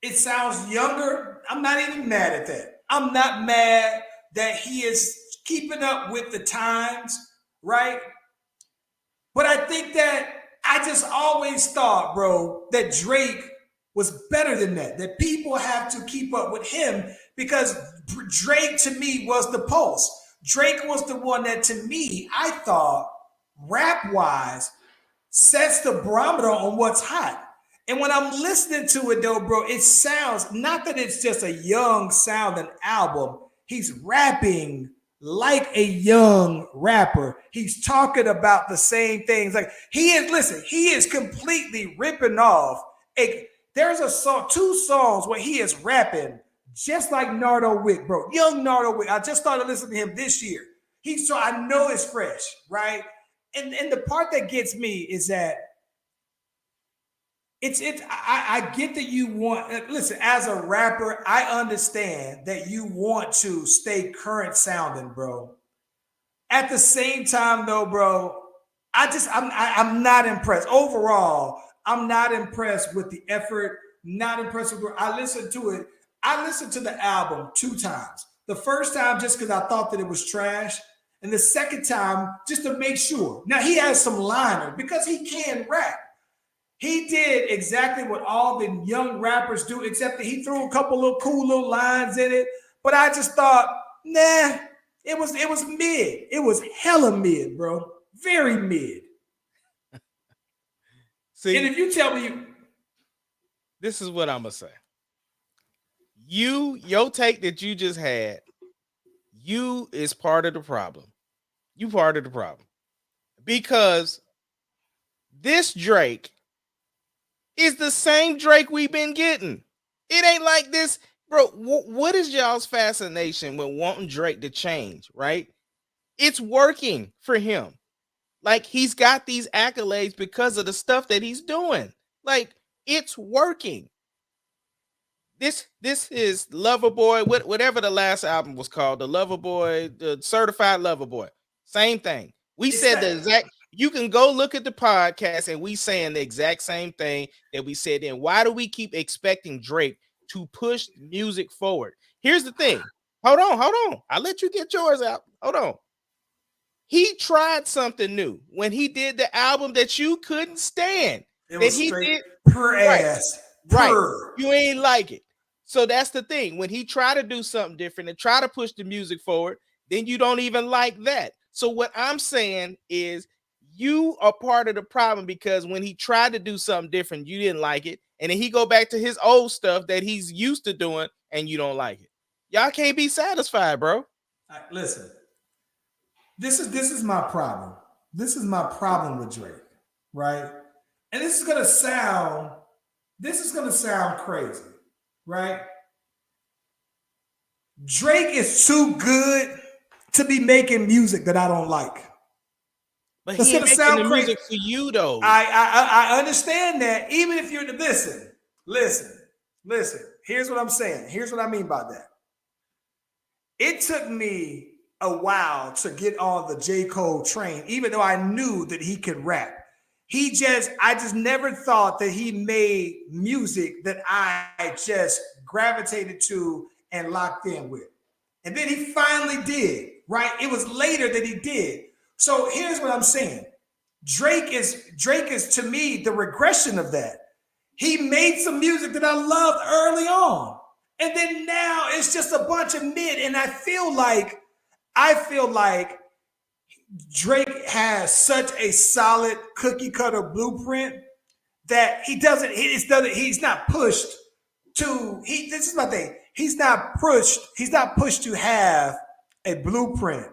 it sounds younger. I'm not even mad at that. I'm not mad that he is keeping up with the times, right? But I think that I just always thought, bro, that Drake was better than that people have to keep up with him, because Drake to me was the pulse. Drake was the one that to me, I thought, rap-wise, sets the barometer on what's hot. And when I'm listening to it, though, bro, it sounds, not that it's just a young sounding album. He's rapping like a young rapper. He's talking about the same things. Like he is completely ripping off There's a song, 2 songs where he is rapping just like Nardo Wick, bro. Young Nardo Wick. I just started listening to him this year. So I know it's fresh, right? And the part that gets me is that I get that you want, listen, as a rapper, I understand that you want to stay current sounding, bro. At the same time, though, bro, I'm not impressed. Overall, I'm not impressed with the effort, not impressed with I listened to it. I listened to the album 2 times. The first time just because I thought that it was trash. And the second time just to make sure. Now he has some liners because he can rap. He did exactly what all the young rappers do, except that he threw a couple little cool little lines in it. But I just thought, nah, it was mid. It was hella mid, bro. Very mid. See, and if you tell me this is what I'm gonna say. Your take that you just had, you is part of the problem. You part of the problem. Because this Drake is the same Drake we've been getting. It ain't like this, bro. What is y'all's fascination with wanting Drake to change, right? It's working for him. Like, he's got these accolades because of the stuff that he's doing. Like, it's working. This is Loverboy, whatever the last album was called, the Loverboy, the Certified Loverboy. Same thing. We said the exact. You can go look at the podcast, and we saying the exact same thing that we said then. Why do we keep expecting Drake to push music forward? Here's the thing. Hold on. I'll let you get yours out. Hold on. He tried something new when he did the album that you couldn't stand. it was straight per ass. Right. Per. You ain't like it. So that's the thing. When he tried to do something different and try to push the music forward, then you don't even like that. So what I'm saying is you are part of the problem, because when he tried to do something different, you didn't like it. And then he go back to his old stuff that he's used to doing and you don't like it. Y'all can't be satisfied, bro. Listen, this is my problem. This is my problem with Drake, right? And this is gonna sound crazy, right? Drake is too good to be making music that I don't like. But That's he ain't gonna making sound the crazy music for you, though. I understand that. Even if you're listen. Here's what I'm saying. Here's what I mean by that. It took me a while to get on the J. Cole train, even though I knew that he could rap. I just never thought that he made music that I just gravitated to and locked in with. And then he finally did, right? It was later that he did. So here's what I'm saying. Drake is to me the regression of that. He made some music that I loved early on. And then now it's just a bunch of mid. And I feel like Drake has such a solid cookie cutter blueprint that he's not pushed to, this is my thing. He's not pushed to have a blueprint.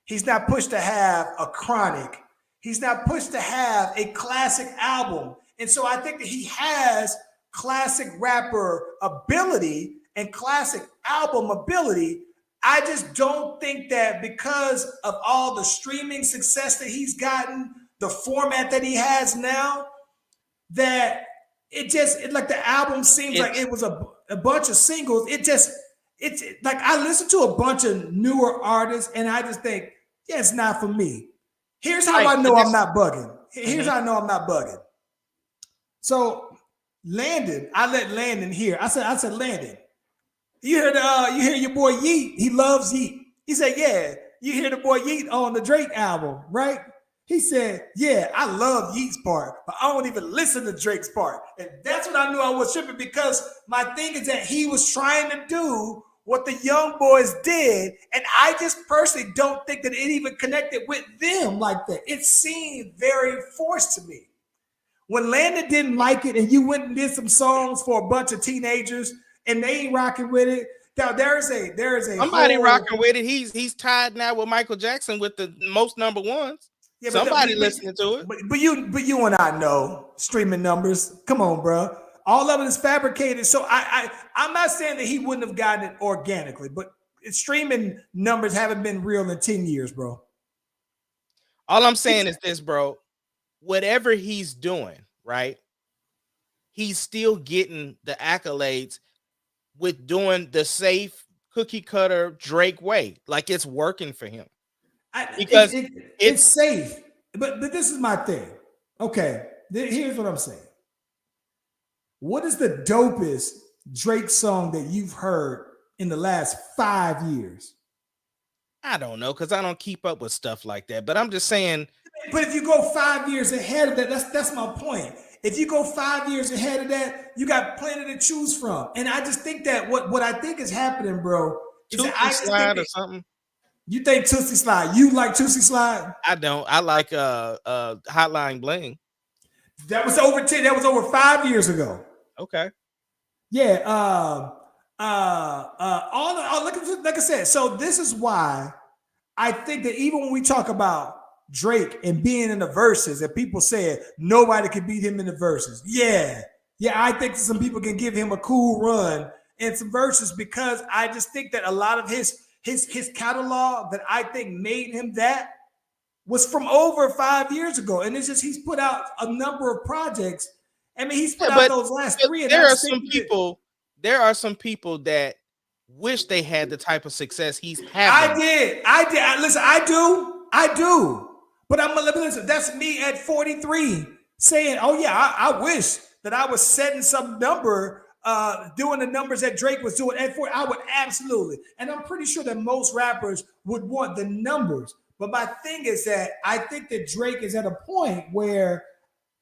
He's not pushed to have a chronic. He's not pushed to have a classic album. And so I think that he has classic rapper ability and classic album ability. I just don't think that because of all the streaming success that he's gotten, the format that he has now, that like the album seems like it was a bunch of singles. It's like I listen to a bunch of newer artists and I just think, yeah, it's not for me. Here's how I know I'm not bugging. Here's how I know I'm not bugging. So Landon, I let Landon hear. I said, Landon, you hear your boy Yeet? He loves Yeet. He said, yeah, you hear the boy Yeet on the Drake album, right? He said, yeah, I love Yeet's part, but I don't even listen to Drake's part. And that's what I knew I was tripping, because my thing is that he was trying to do what the young boys did. And I just personally don't think that it even connected with them like that. It seemed very forced to me. When Landon didn't like it and you went and did some songs for a bunch of teenagers and they ain't rocking with it, now there is a somebody rocking with it. He's tied now with Michael Jackson with the most number ones. Yeah, somebody listening to it. But you and I know streaming numbers. Come on, bro. All of it is fabricated. So I'm not saying that he wouldn't have gotten it organically, but streaming numbers haven't been real in 10 years, bro. All I'm saying is this, bro. Whatever he's doing, right? He's still getting the accolades with doing the safe cookie cutter Drake way. Like it's working for him. Because it's safe. But this is my thing. Okay, here's what I'm saying. What is the dopest Drake song that you've heard in the last 5 years? I don't know, because I don't keep up with stuff like that. But I'm just saying. But if you go 5 years ahead of that, that's my point. If you go 5 years ahead of that, you got plenty to choose from. And I just think that what I think is happening, bro, is that I Slide or something. You think Tootsie Slide? You like Tootsie Slide? I don't. I like Hotline Bling. That was over 10. That was over 5 years ago. Okay. Yeah. Like I said, so this is why I think that even when we talk about Drake and being in the verses, and people say nobody can beat him in the verses. Yeah, I think some people can give him a cool run in some verses because I just think that a lot of his catalog that I think made him that was from over 5 years ago, and it's just he's put out a number of projects. I mean, he's put out those last three. And there are some people. There are some people that wish they had the type of success he's having. I did. Listen, I do. But I'm gonna listen. That's me at 43 saying, "Oh yeah, I wish that I was setting some number, doing the numbers that Drake was doing at 40. I would absolutely, and I'm pretty sure that most rappers would want the numbers. But my thing is that I think that Drake is at a point where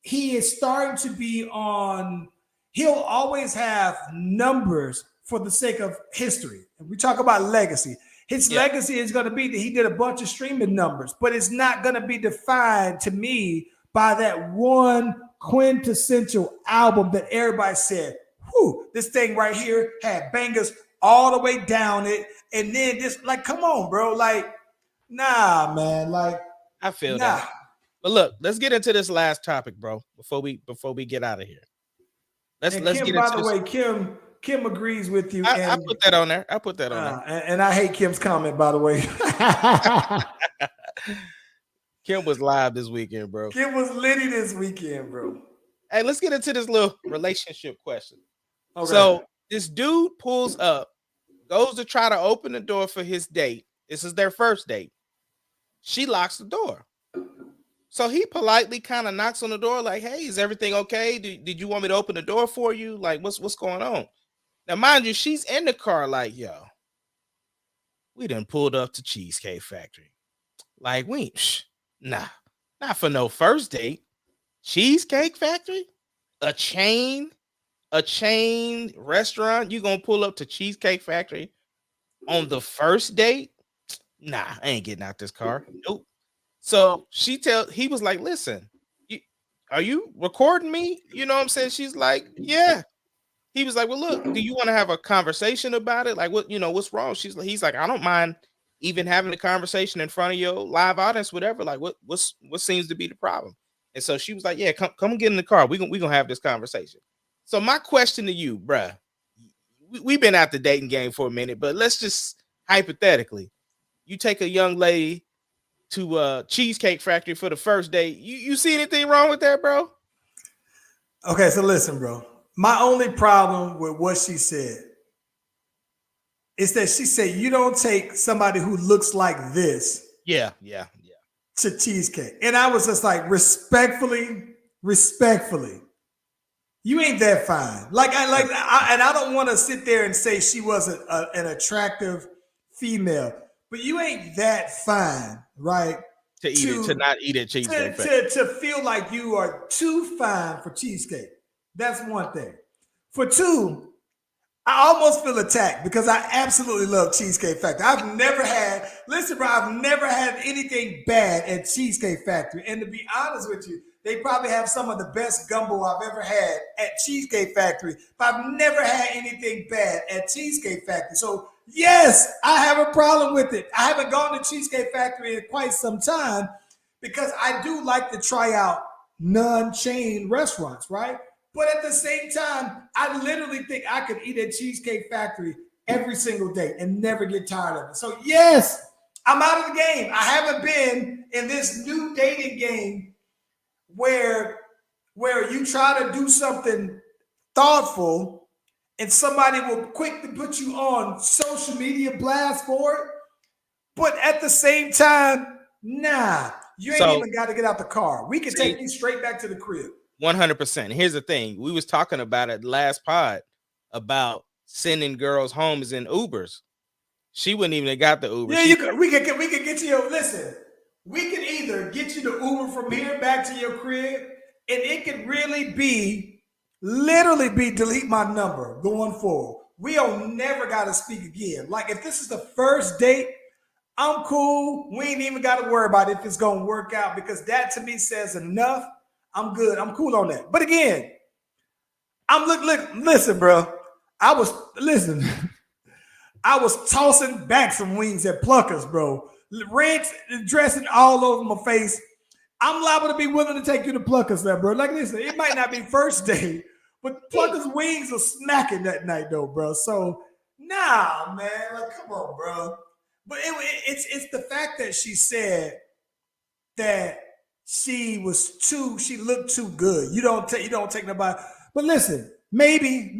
he is starting to be on. He'll always have numbers for the sake of history. And we talk about legacy. His legacy is going to be that he did a bunch of streaming numbers, but it's not going to be defined to me by that one quintessential album that everybody said, whew, this thing right here had bangers all the way down it. And then this, like, come on, bro. Like, nah, man. Like, I feel that. But look, let's get into this last topic, bro, before we get out of here. Let's Kim, get into by the way, Kim agrees with you. I put that on there. I put that on there. And I hate Kim's comment, by the way. Kim was live this weekend, bro. Kim was litty this weekend, bro. Hey, let's get into this little relationship question. Okay. So this dude pulls up, goes to try to open the door for his date. This is their first date. She locks the door. So he politely kind of knocks on the door like, hey, is everything okay? Did you want me to open the door for you? Like, what's going on? Now, mind you, she's in the car like, yo, we done pulled up to Cheesecake Factory. Like, not for no first date. Cheesecake Factory? A chain restaurant? You gonna pull up to Cheesecake Factory on the first date? Nah, I ain't getting out this car. Nope. So he was like, listen, are you recording me? You know what I'm saying? She's like, yeah. He was like, well, look, do you want to have a conversation about it? Like, what's wrong? He's like, I don't mind even having a conversation in front of your live audience, whatever. Like, what seems to be the problem? And so she was like, yeah, come get in the car. We gonna have this conversation. So my question to you, bruh, we've been out the dating game for a minute, but let's just hypothetically, you take a young lady to Cheesecake Factory for the first date. You see anything wrong with that, bro? Okay, so listen, bro. My only problem with what she said is that she said you don't take somebody who looks like this. Yeah. To Cheesecake. And I was just like, respectfully, you ain't that fine. And I don't want to sit there and say she wasn't an attractive female, but you ain't that fine, right? To not eat at Cheesecake. To feel like you are too fine for cheesecake. That's one thing. For two, I almost feel attacked because I absolutely love Cheesecake Factory. I've never had anything bad at Cheesecake Factory. And to be honest with you, they probably have some of the best gumbo I've ever had at Cheesecake Factory. But I've never had anything bad at Cheesecake Factory. So yes, I have a problem with it. I haven't gone to Cheesecake Factory in quite some time because I do like to try out non-chain restaurants, right? But at the same time, I literally think I could eat at Cheesecake Factory every single day and never get tired of it. So yes, I'm out of the game. I haven't been in this new dating game where you try to do something thoughtful and somebody will quickly put you on social media blast for it. But at the same time, nah, you ain't even got to get out the car. We can take you straight back to the crib. 100%. Here's the thing. We was talking about it last pod about sending girls homes in Ubers. She wouldn't even have got the Uber. Yeah, we could get you your listen. We can either get you the Uber from here back to your crib, and it could literally be delete my number going forward. We don't never gotta speak again. Like if this is the first date, I'm cool. We ain't even got to worry about if it's gonna work out because that to me says enough. I'm good. I'm cool on that. But again, listen, bro. I was tossing back some wings at Pluckers, bro. Reds dressing all over my face. I'm liable to be willing to take you to Pluckers there, bro. Like listen, it might not be first date, but Pluckers wings are smacking that night, though, bro. So nah, man. Like, come on, bro. But it's the fact that she said that she looked too good. You don't take nobody. But listen, maybe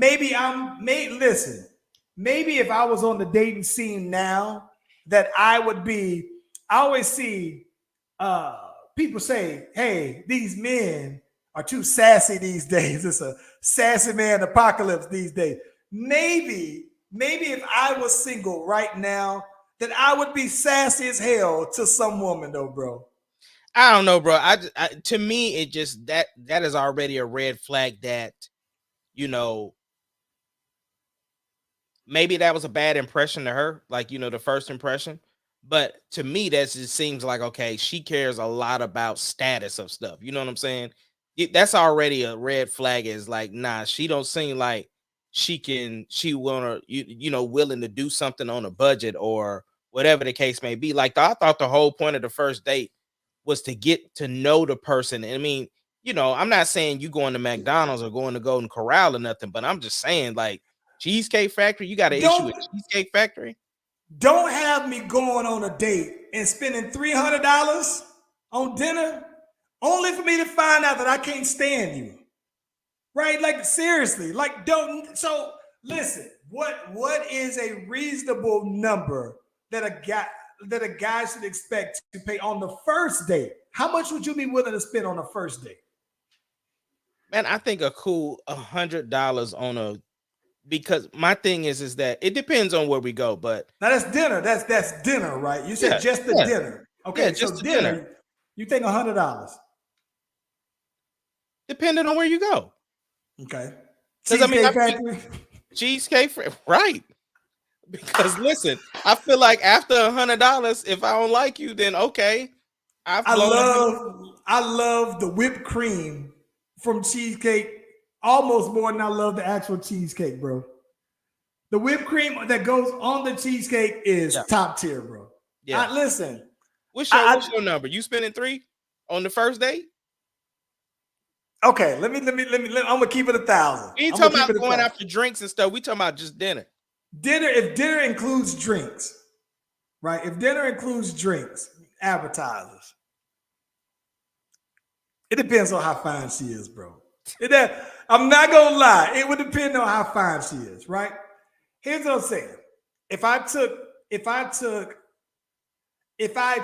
if I was on the dating scene now, that I always see people say, hey, these men are too sassy these days. It's a sassy man apocalypse these days. Maybe if I was single right now, that I would be sassy as hell to some woman though, bro. I don't know, bro. To me, it just that is already a red flag that, you know, maybe that was a bad impression to her, like, you know, the first impression. But to me, that just seems like, okay, she cares a lot about status of stuff. You know what I'm saying? That's already a red flag. Is like, nah, she don't seem like she willing to do something on a budget or whatever the case may be. Like, I thought the whole point of the first date was to get to know the person. I mean, you know, I'm not saying you going to McDonald's or going to Golden Corral or nothing, but I'm just saying, like, Cheesecake Factory, you got an issue with Cheesecake Factory? Don't have me going on a date and spending $300 on dinner only for me to find out that I can't stand you. Right? Like, seriously. Like, don't. So, listen, what is a reasonable number that a guy should expect to pay on the first date? How much would you be willing to spend on a first date? Man, I think a cool $100 on a, because my thing is that it depends on where we go, but now that's dinner. That's dinner, right? You said just the dinner. Okay, yeah, just so dinner. You think $100? Depending on where you go. Okay. Cheesecake Factory. Cheesecake Factory, right? Because listen, I feel like after $100, if I don't like you, then okay. I love the whipped cream from cheesecake almost more than I love the actual cheesecake, bro. The whipped cream that goes on the cheesecake is top tier, bro. Yeah. Listen. What's your number? You spending $3 on the first date? Okay, let me. I'm gonna keep it 1,000. We ain't talking about going after drinks and stuff. We talking about just dinner. If dinner includes drinks, right? If dinner includes drinks, appetizers. It depends on how fine she is, bro. I'm not gonna lie. It would depend on how fine she is, right? Here's what I'm saying.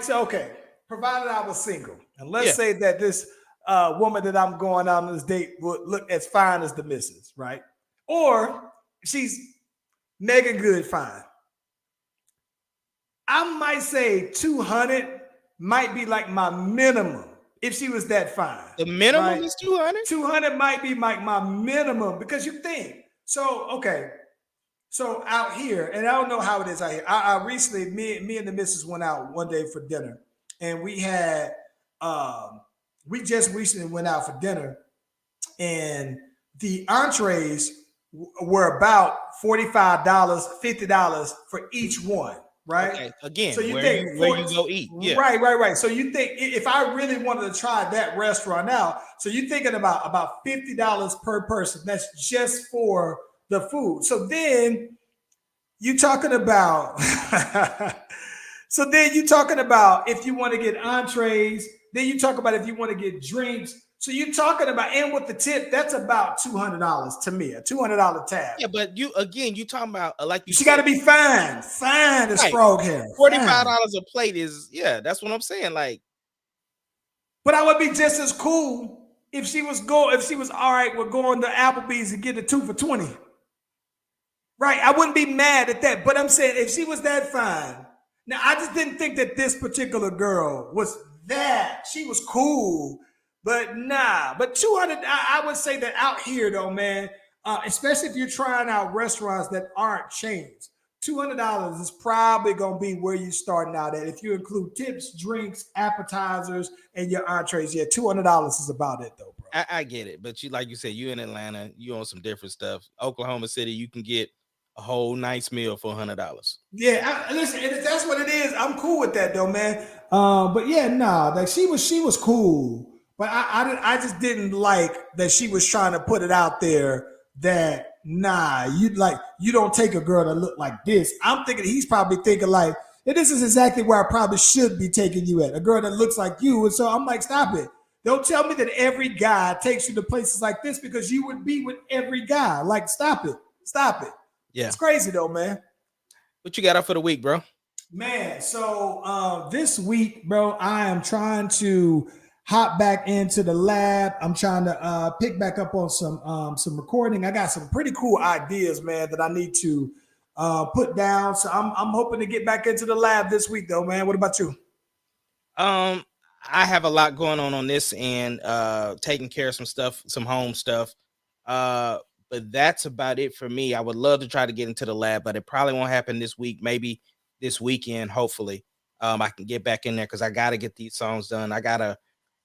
Okay, provided I was single, and let's say that this woman that I'm going out on this date would look as fine as the missus, right? Or she's Megan Good fine. I might say 200 might be like my minimum if she was that fine. The minimum is 200? 200 might be like my minimum because you think. So, okay. So out here, and I don't know how it is out here. I recently, me and the missus went out one day for dinner, and we had we just recently went out for dinner, and the entrees were about $45, $50 for each one. right? Okay. Again, So you where think you go eat? Yeah. Right. So you think if I really wanted to try that restaurant out, so you're thinking about $50 per person. That's just for the food. So then you talking about so then you talking about if you want to get entrees, then you talk about if you want to get drinks. So you're talking about, and with the tip, that's about $200 to me, a $200 tab. Yeah, but you talking about like you She got to be fine as right. frog hair. $45 a plate is that's what I'm saying. Like, but I would be just as cool if she was all right, we're going to Applebee's and get a 2 for $20. Right. I wouldn't be mad at that. But I'm saying if she was that fine. Now I just didn't think that this particular girl was that. She was cool, but nah. But 200, I would say that out here though, man, especially if you're trying out restaurants that aren't chains, $200 is probably gonna be where you're starting out at. If you include tips, drinks, appetizers, and your entrees, yeah, $200 is about it though, bro. I get it, but you like you said, you in Atlanta, you on some different stuff. Oklahoma City, you can get a whole nice meal for $100. Yeah, listen, if that's what it is, I'm cool with that though, man. But yeah, nah, like she was cool, but I just didn't like that she was trying to put it out there that nah, you don't take a girl that look like this. I'm thinking he's probably thinking like, hey, this is exactly where I probably should be taking you at, a girl that looks like you. And so I'm like, stop it. Don't tell me that every guy takes you to places like this because you would be with every guy. Like, stop it. Yeah, it's crazy though, man. What you got up for the week, bro? Man, so this week, bro, I am trying to hop back into the lab. I'm trying to pick back up on some recording. I got some pretty cool ideas, man, that I need to put down. So I'm hoping to get back into the lab this week, though, man. What about you? I have a lot going on this end, taking care of some stuff, some home stuff. But that's about it for me. I would love to try to get into the lab, but it probably won't happen this week. Maybe this weekend, hopefully, I can get back in there because I got to get these songs done. I got a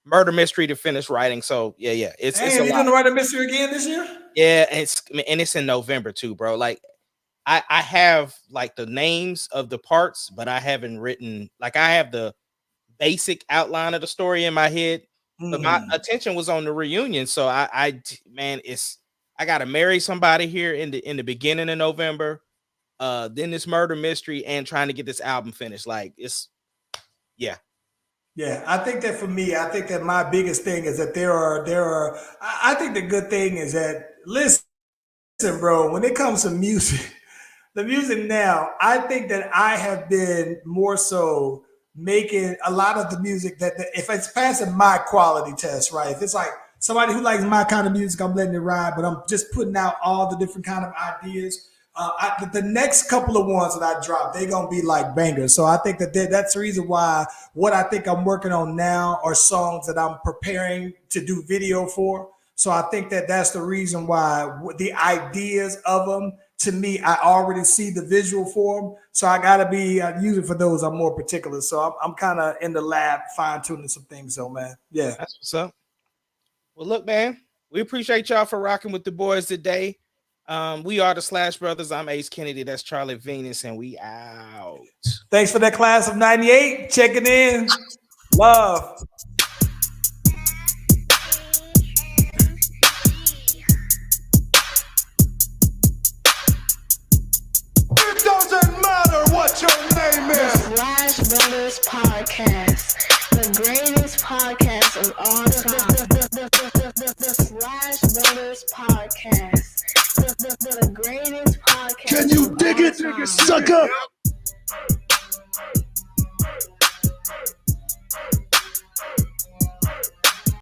murder mystery to finish writing. So yeah, it's you doing the murder mystery again this year? Yeah, it's in November too, bro. Like I have like the names of the parts, but I haven't written, like I have the basic outline of the story in my head, but my attention was on the reunion. So I got to marry somebody here in the beginning of November, then this murder mystery and trying to get this album finished. Like Yeah, I think that for me, I think that my biggest thing is that there are. I think the good thing is that listen, bro. When it comes to music, the music now, I think that I have been more so making a lot of the music that if it's passing my quality test, right? If it's like somebody who likes my kind of music, I'm letting it ride, but I'm just putting out all the different kind of ideas. The next couple of ones that I drop, they're going to be like bangers. So I think that's the reason why what I think I'm working on now are songs that I'm preparing to do video for. So I think that that's the reason why the ideas of them, to me, I already see the visual for them. So I got to be using for those. I'm more particular. So I'm kind of in the lab fine tuning some things. So, man, yeah. That's what's up. Well, look, man, we appreciate y'all for rocking with the boys today. We are the Slash Brothers. I'm Ace Kennedy. That's Charlie Venus, and we out. Thanks for that class of 98. Checking in. Love. It doesn't matter what your name is. Slash Brothers Podcast, the greatest podcast of all time. The Slash Brothers Podcast, the greatest podcast. Can you dig it, sucker?